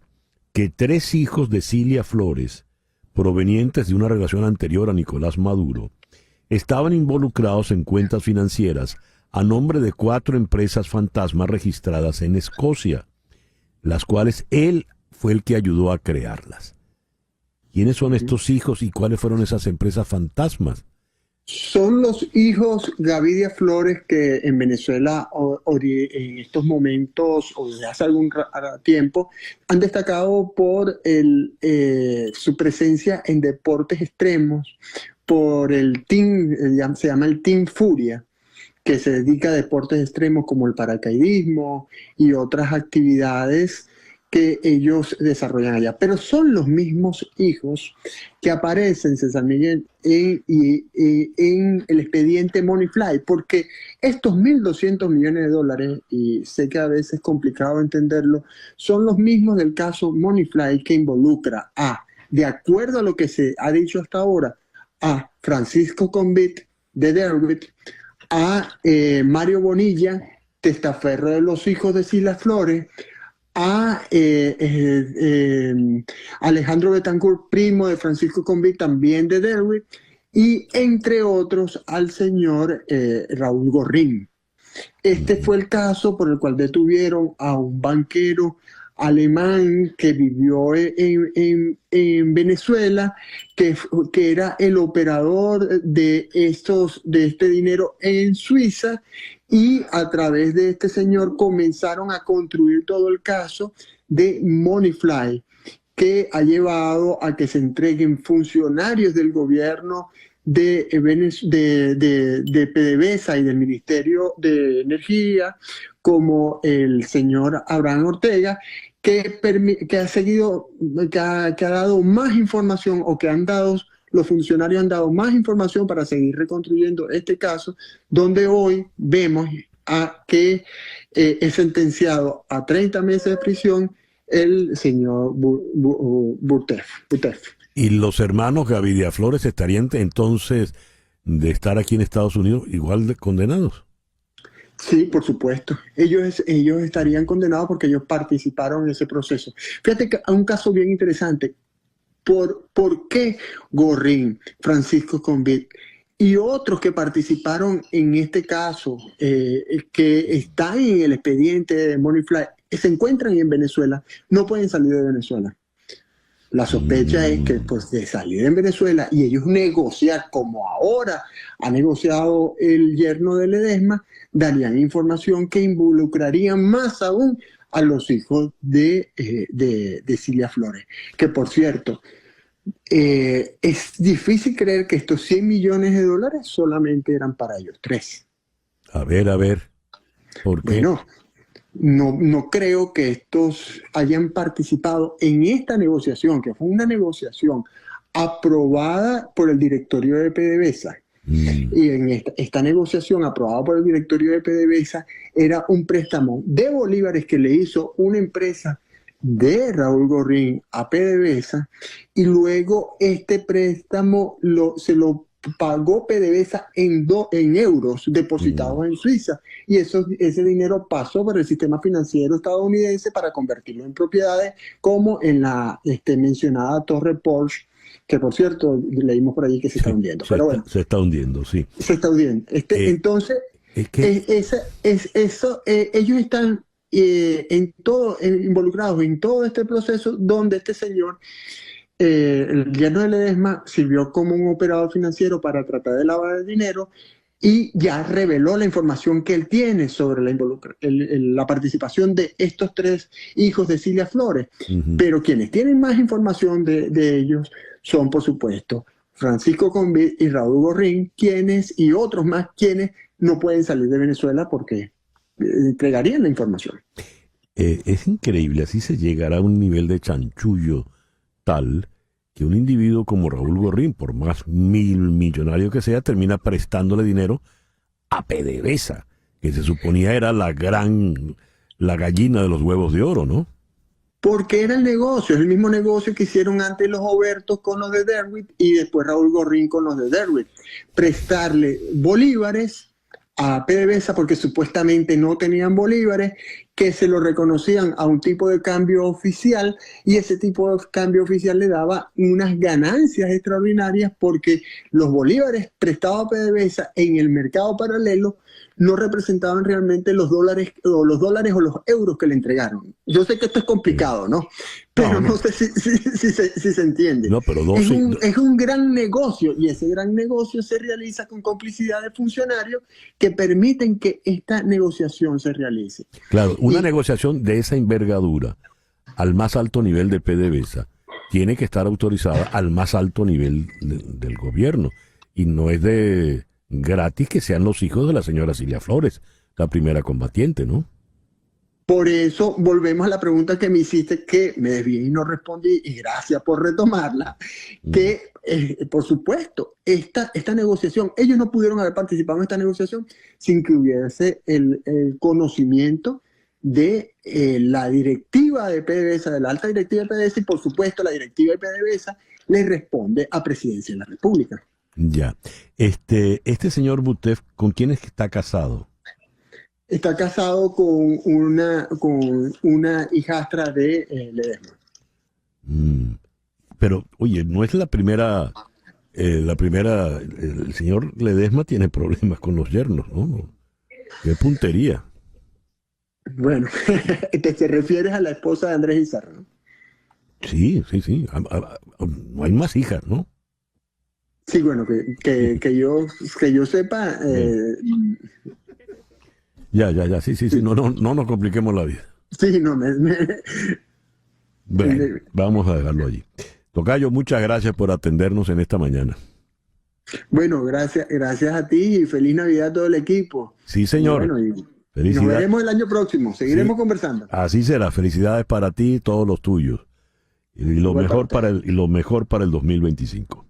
que 3 hijos de Cilia Flores, provenientes de una relación anterior a Nicolás Maduro, estaban involucrados en cuentas financieras a nombre de 4 empresas fantasmas registradas en Escocia, las cuales él fue el que ayudó a crearlas. ¿Quiénes son estos hijos y cuáles fueron esas empresas fantasmas? Son los hijos Gavidia Flores que en Venezuela en estos momentos o desde hace algún tiempo han destacado por su presencia en deportes extremos, por el team, se llama el Team Furia, que se dedica a deportes extremos como el paracaidismo y otras actividades que ellos desarrollan allá. Pero son los mismos hijos que aparecen, César Miguel, en el expediente Moneyfly, porque estos 1.200 millones de dólares, y sé que a veces es complicado entenderlo, son los mismos del caso Moneyfly que involucra de acuerdo a lo que se ha dicho hasta ahora, a Francisco Convit de Derwit, a Mario Bonilla, testaferro de los hijos de Cilia Flores, a Alejandro Betancourt, primo de Francisco Convit, también de Derwit, y entre otros al señor Raúl Gorrín. Este fue el caso por el cual detuvieron a un banquero alemán que vivió en Venezuela, que era el operador de este dinero en Suiza, y a través de este señor comenzaron a construir todo el caso de Moneyfly, que ha llevado a que se entreguen funcionarios del gobierno de PDVSA y del Ministerio de Energía, como el señor Abraham Ortega, que ha dado más información, o que los funcionarios han dado más información para seguir reconstruyendo este caso, donde hoy vemos que es sentenciado a 30 meses de prisión el señor Butef. ¿Y los hermanos Gaviria Flores estarían entonces, de estar aquí en Estados Unidos, igual de condenados? Sí, por supuesto. Ellos estarían condenados porque ellos participaron en ese proceso. Fíjate que hay un caso bien interesante. ¿Por qué Gorrín, Francisco Convit y otros que participaron en este caso, que están en el expediente de Moneyfly, se encuentran en Venezuela, no pueden salir de Venezuela? La sospecha es que, pues, de salir en Venezuela y ellos negociar, como ahora ha negociado el yerno de Ledesma, darían información que involucraría más aún a los hijos de Cilia Flores. Que, por cierto, es difícil creer que estos 100 millones de dólares solamente eran para ellos tres. A ver, ¿por qué? Bueno, no creo que estos hayan participado en esta negociación, que fue una negociación aprobada por el directorio de PDVSA. Y en esta negociación aprobada por el directorio de PDVSA era un préstamo de bolívares que le hizo una empresa de Raúl Gorrín a PDVSA, y luego este préstamo se lo pagó PDVSA en euros depositados en Suiza, y ese dinero pasó por el sistema financiero estadounidense para convertirlo en propiedades, como en la mencionada Torre Porsche, que, por cierto, leímos por allí que se está hundiendo. Pero bueno, se está hundiendo, sí. Se está hundiendo. Entonces, ellos están involucrados en todo este proceso, donde este señor, el yerno de Ledesma, sirvió como un operador financiero para tratar de lavar el dinero, y ya reveló la información que él tiene sobre la participación de estos tres hijos de Cilia Flores. Pero quienes tienen más información de ellos son, por supuesto, Francisco Convit y Raúl Gorrín, y otros más, quienes no pueden salir de Venezuela porque entregarían la información. Es increíble, así se llegará a un nivel de chanchullo tal que un individuo como Raúl Gorrín, por más millonario que sea, termina prestándole dinero a PDVSA, que se suponía era la gallina de los huevos de oro, ¿no? Porque era el negocio, es el mismo negocio que hicieron antes los Obertos con los de Derwitt y después Raúl Gorrín con los de Derwitt. Prestarle bolívares a PDVSA porque supuestamente no tenían bolívares, que se lo reconocían a un tipo de cambio oficial, y ese tipo de cambio oficial le daba unas ganancias extraordinarias, porque los bolívares prestados a PDVSA en el mercado paralelo no representaban realmente los dólares o los euros que le entregaron. Yo sé que esto es complicado, ¿no? Pero no sé si se entiende. No, pero es un gran negocio, y ese gran negocio se realiza con complicidad de funcionarios que permiten que esta negociación se realice. Claro, una negociación de esa envergadura al más alto nivel de PDVSA tiene que estar autorizada al más alto nivel del gobierno, y no es de gratis que sean los hijos de la señora Cilia Flores, la primera combatiente, ¿no? Por eso volvemos a la pregunta que me hiciste, que me desvié y no respondí, y gracias por retomarla, que por supuesto, esta negociación, ellos no pudieron haber participado en esta negociación sin que hubiese el conocimiento de la directiva de PDVSA, de la alta directiva de PDVSA, y por supuesto la directiva de PDVSA le responde a Presidencia de la República. Ya. Este señor Butef, ¿con quién es que está casado? Está casado con una hijastra de Ledesma. Pero, oye, no es la primera, el señor Ledesma tiene problemas con los yernos, ¿no? Qué puntería. Bueno, te refieres a la esposa de Andrés Izarra, ¿no? Sí. No hay más hijas, ¿no? Sí, bueno, que yo sepa. Ya, sí, no nos compliquemos la vida. Sí, no, Bueno, vamos a dejarlo allí. Tocayo, muchas gracias por atendernos en esta mañana. Bueno, gracias a ti y feliz Navidad a todo el equipo. Sí, señor. Y bueno, nos Felicidades. veremos el año próximo, seguiremos Sí. conversando. Así será. Felicidades para ti y todos los tuyos. Y lo Igual mejor para y lo mejor para el 2025.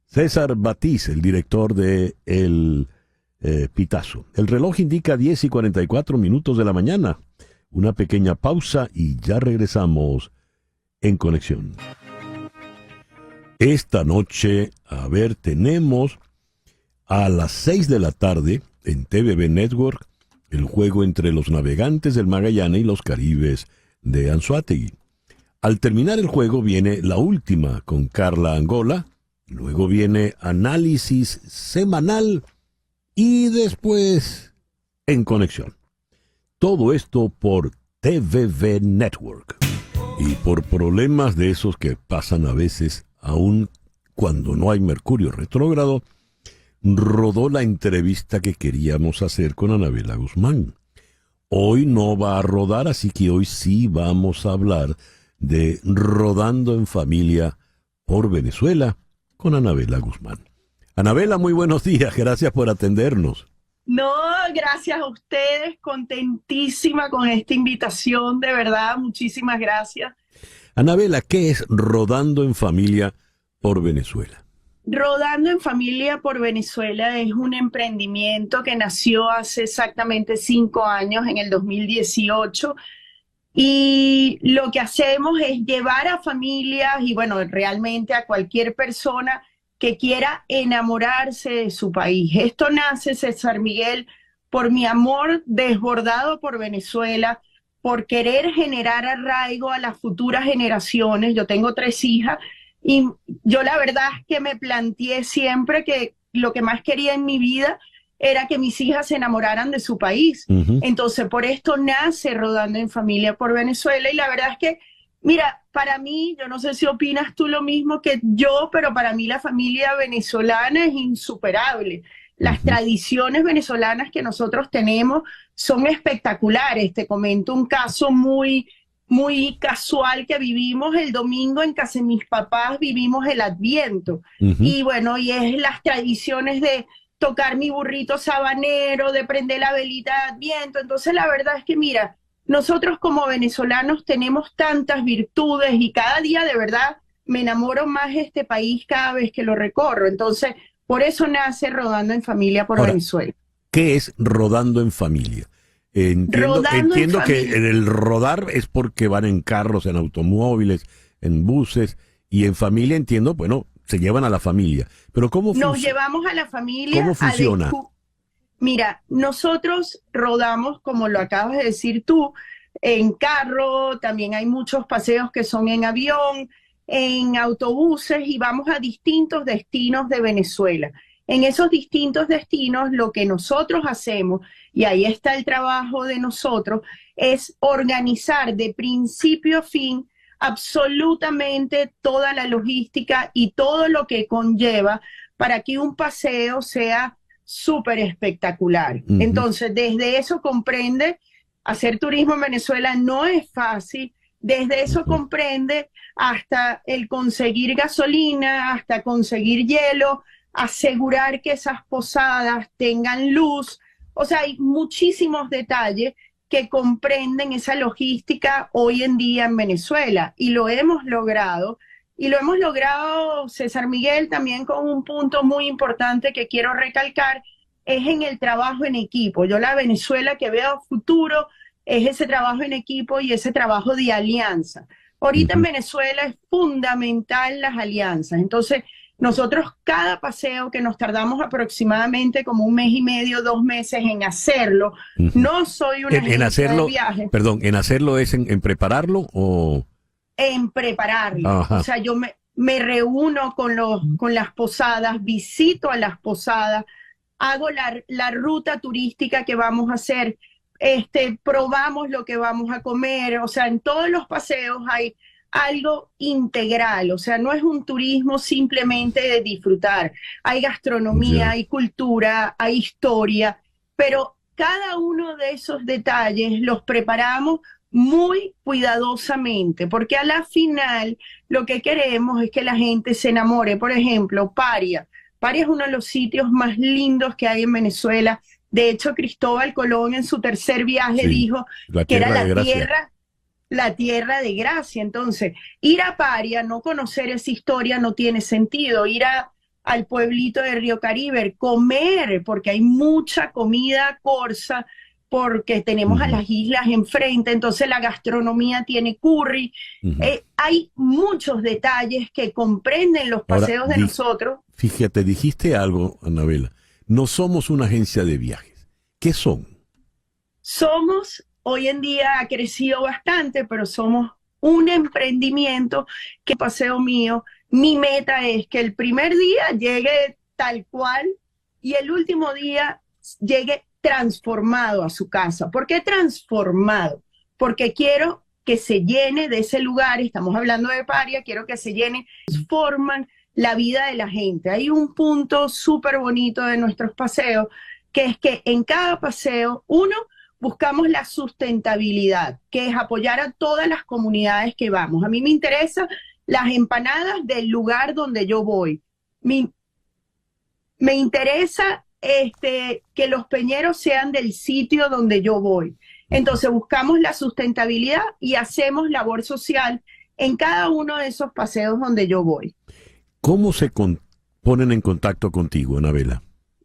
César Batiz, el director de El Pitazo. El reloj indica 10:44 de la mañana. Una pequeña pausa y ya regresamos en conexión. Esta noche, tenemos a las 6 de la tarde en TVB Network el juego entre los Navegantes del Magallanes y los Caribes de Anzoátegui. Al terminar el juego viene la última con Carla Angola, luego viene análisis semanal y después en conexión. Todo esto por TVB Network. Y por problemas de esos que pasan a veces, aun cuando no hay Mercurio retrógrado, rodó la entrevista que queríamos hacer con Anabela Guzmán. Hoy no va a rodar, así que hoy sí vamos a hablar de Rodando en Familia por Venezuela con Anabela Guzmán. Anabela, muy buenos días, gracias por atendernos. No, gracias a ustedes, contentísima con esta invitación, de verdad, muchísimas gracias. Anabela, ¿qué es Rodando en Familia por Venezuela? Rodando en Familia por Venezuela es un emprendimiento que nació hace exactamente 5 años, en el 2018, y lo que hacemos es llevar a familias y bueno, realmente a cualquier persona que quiera enamorarse de su país. Esto nace, César Miguel, por mi amor desbordado por Venezuela, por querer generar arraigo a las futuras generaciones. Yo tengo 3 hijas y yo la verdad es que me planteé siempre que lo que más quería en mi vida era que mis hijas se enamoraran de su país. Entonces, por esto nace Rodando en Familia por Venezuela y la verdad es que, mira, para mí, yo no sé si opinas tú lo mismo que yo, pero para mí la familia venezolana es insuperable. Las tradiciones venezolanas que nosotros tenemos son espectaculares. Te comento un caso muy casual que vivimos el domingo en casa de mis papás, vivimos el Adviento. Y bueno, y es las tradiciones de tocar mi burrito sabanero, de prender la velita de Adviento. Entonces la verdad es que mira, nosotros como venezolanos tenemos tantas virtudes y cada día de verdad me enamoro más de este país cada vez que lo recorro. Entonces, por eso nace Rodando en Familia por Venezuela. ¿Qué es Rodando en Familia? Entiendo que el rodar es porque van en carros, en automóviles, en buses, y en familia entiendo, bueno, se llevan a la familia. Pero ¿cómo funciona? Nos llevamos a la familia. ¿Cómo funciona? Mira, nosotros rodamos, como lo acabas de decir tú, en carro, también hay muchos paseos que son en avión, en autobuses y vamos a distintos destinos de Venezuela. En esos distintos destinos lo que nosotros hacemos, y ahí está el trabajo de nosotros, es organizar de principio a fin absolutamente toda la logística y todo lo que conlleva para que un paseo sea súper espectacular. Entonces, desde eso comprende, hacer turismo en Venezuela no es fácil, desde eso comprende hasta el conseguir gasolina, hasta conseguir hielo, asegurar que esas posadas tengan luz. O sea, hay muchísimos detalles que comprenden esa logística hoy en día en Venezuela y lo hemos logrado. Y lo hemos logrado, César Miguel, también con un punto muy importante que quiero recalcar, es en el trabajo en equipo. Yo la Venezuela que veo futuro es ese trabajo en equipo y ese trabajo de alianza. Ahorita en Venezuela es fundamental las alianzas. Entonces, nosotros cada paseo que nos tardamos aproximadamente como 1 mes y medio, 2 meses en hacerlo, no soy una agencia de viaje. Perdón, ¿en hacerlo es en prepararlo o...? En prepararlo. Ajá. O sea, yo me reúno con las posadas, visito a las posadas, hago la ruta turística que vamos a hacer, probamos lo que vamos a comer. O sea, en todos los paseos hay algo integral. O sea, no es un turismo simplemente de disfrutar. Hay gastronomía, hay cultura, hay historia, pero cada uno de esos detalles los preparamos muy cuidadosamente, porque a la final lo que queremos es que la gente se enamore. Por ejemplo, Paria. Paria es uno de los sitios más lindos que hay en Venezuela. De hecho, Cristóbal Colón en su tercer viaje dijo que era la tierra de gracia. Entonces, ir a Paria, no conocer esa historia no tiene sentido. Ir al pueblito de Río Caribe, comer, porque hay mucha comida corsa, porque tenemos a las islas enfrente, entonces la gastronomía tiene curry. Hay muchos detalles que comprenden los paseos de nosotros. Fíjate, dijiste algo, Anabela. No somos una agencia de viajes. ¿Qué son? Hoy en día ha crecido bastante, pero somos un emprendimiento que paseo mío. Mi meta es que el primer día llegue tal cual y el último día llegue transformado a su casa. ¿Por qué transformado? Porque quiero que se llene de ese lugar, estamos hablando de Paria, quiero que se llene, transforman la vida de la gente. Hay un punto súper bonito de nuestros paseos, que es que en cada paseo, buscamos la sustentabilidad, que es apoyar a todas las comunidades que vamos. A mí me interesan las empanadas del lugar donde yo voy. Me interesa que los peñeros sean del sitio donde yo voy. Entonces buscamos la sustentabilidad y hacemos labor social en cada uno de esos paseos donde yo voy. ¿Cómo se ponen en contacto contigo, Anabela?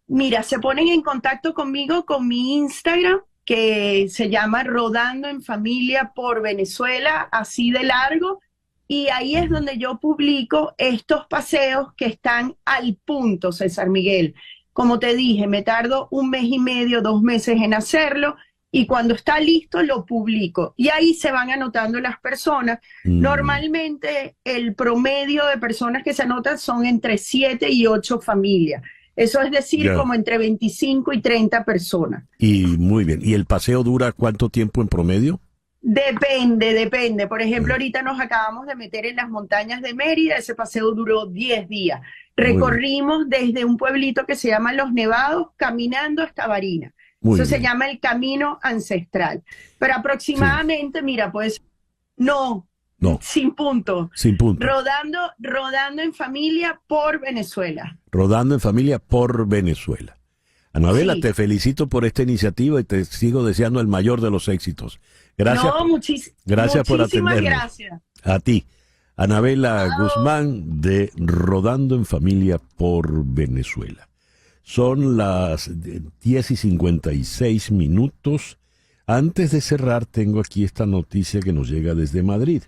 Mira, se ponen en contacto conmigo con mi Instagram, que se llama Rodando en Familia por Venezuela, así de largo, y ahí es donde yo publico estos paseos que están al punto, César Miguel. Como te dije, me tardo 1 mes y medio, 2 meses en hacerlo, y cuando está listo lo publico. Y ahí se van anotando las personas. Normalmente el promedio de personas que se anotan son entre 7 y 8 familias. Eso es decir, como entre 25 y 30 personas. Y muy bien. ¿Y el paseo dura cuánto tiempo en promedio? Depende. Por ejemplo, ahorita nos acabamos de meter en las montañas de Mérida. Ese paseo duró 10 días. Recorrimos desde un pueblito que se llama Los Nevados, caminando hasta Barinas. Eso se llama el camino ancestral. Pero aproximadamente, mira, pues, sin punto. Rodando en familia por Venezuela. Rodando en familia por Venezuela. Anabela, te felicito por esta iniciativa y te sigo deseando el mayor de los éxitos. Gracias. Gracias por atendernos. Gracias. A ti. Anabela Guzmán de Rodando en Familia por Venezuela. Son las 10:56. Antes de cerrar, tengo aquí esta noticia que nos llega desde Madrid.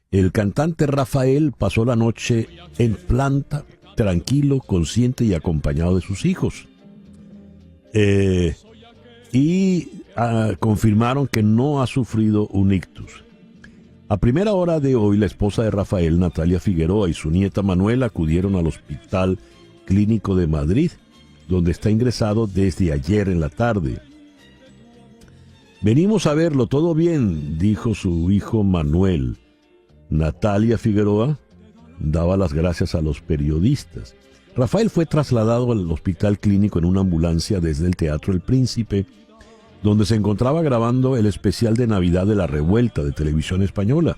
El cantante Rafael pasó la noche en planta, tranquilo, consciente y acompañado de sus hijos. Confirmaron que no ha sufrido un ictus. A primera hora de hoy, la esposa de Rafael, Natalia Figueroa, y su nieta Manuela acudieron al Hospital Clínico de Madrid, donde está ingresado desde ayer en la tarde. Venimos a verlo, todo bien, dijo su hijo Manuel. Natalia Figueroa daba las gracias a los periodistas. Rafael fue trasladado al Hospital Clínico en una ambulancia desde el Teatro El Príncipe, donde se encontraba grabando el especial de Navidad de La Revuelta de Televisión Española.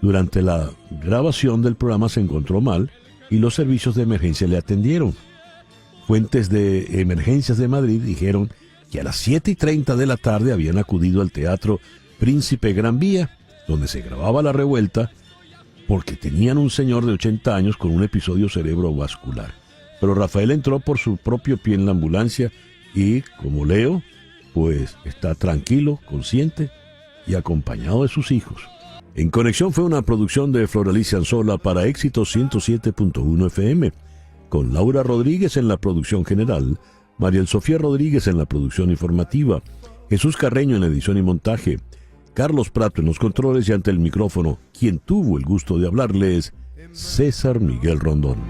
Durante la grabación del programa se encontró mal y los servicios de emergencia le atendieron. Fuentes de Emergencias de Madrid dijeron que a las 7:30 de la tarde habían acudido al Teatro Príncipe Gran Vía, donde se grababa La Revuelta, porque tenían un señor de 80 años con un episodio cerebrovascular. Pero Rafael entró por su propio pie en la ambulancia y, como leo, pues está tranquilo, consciente y acompañado de sus hijos. En Conexión fue una producción de Floralicia Anzola para Éxito 107.1 FM, con Laura Rodríguez en la producción general, Mariel Sofía Rodríguez en la producción informativa, Jesús Carreño en la edición y montaje, Carlos Prato en los controles y ante el micrófono, quien tuvo el gusto de hablarles, César Miguel Rondón.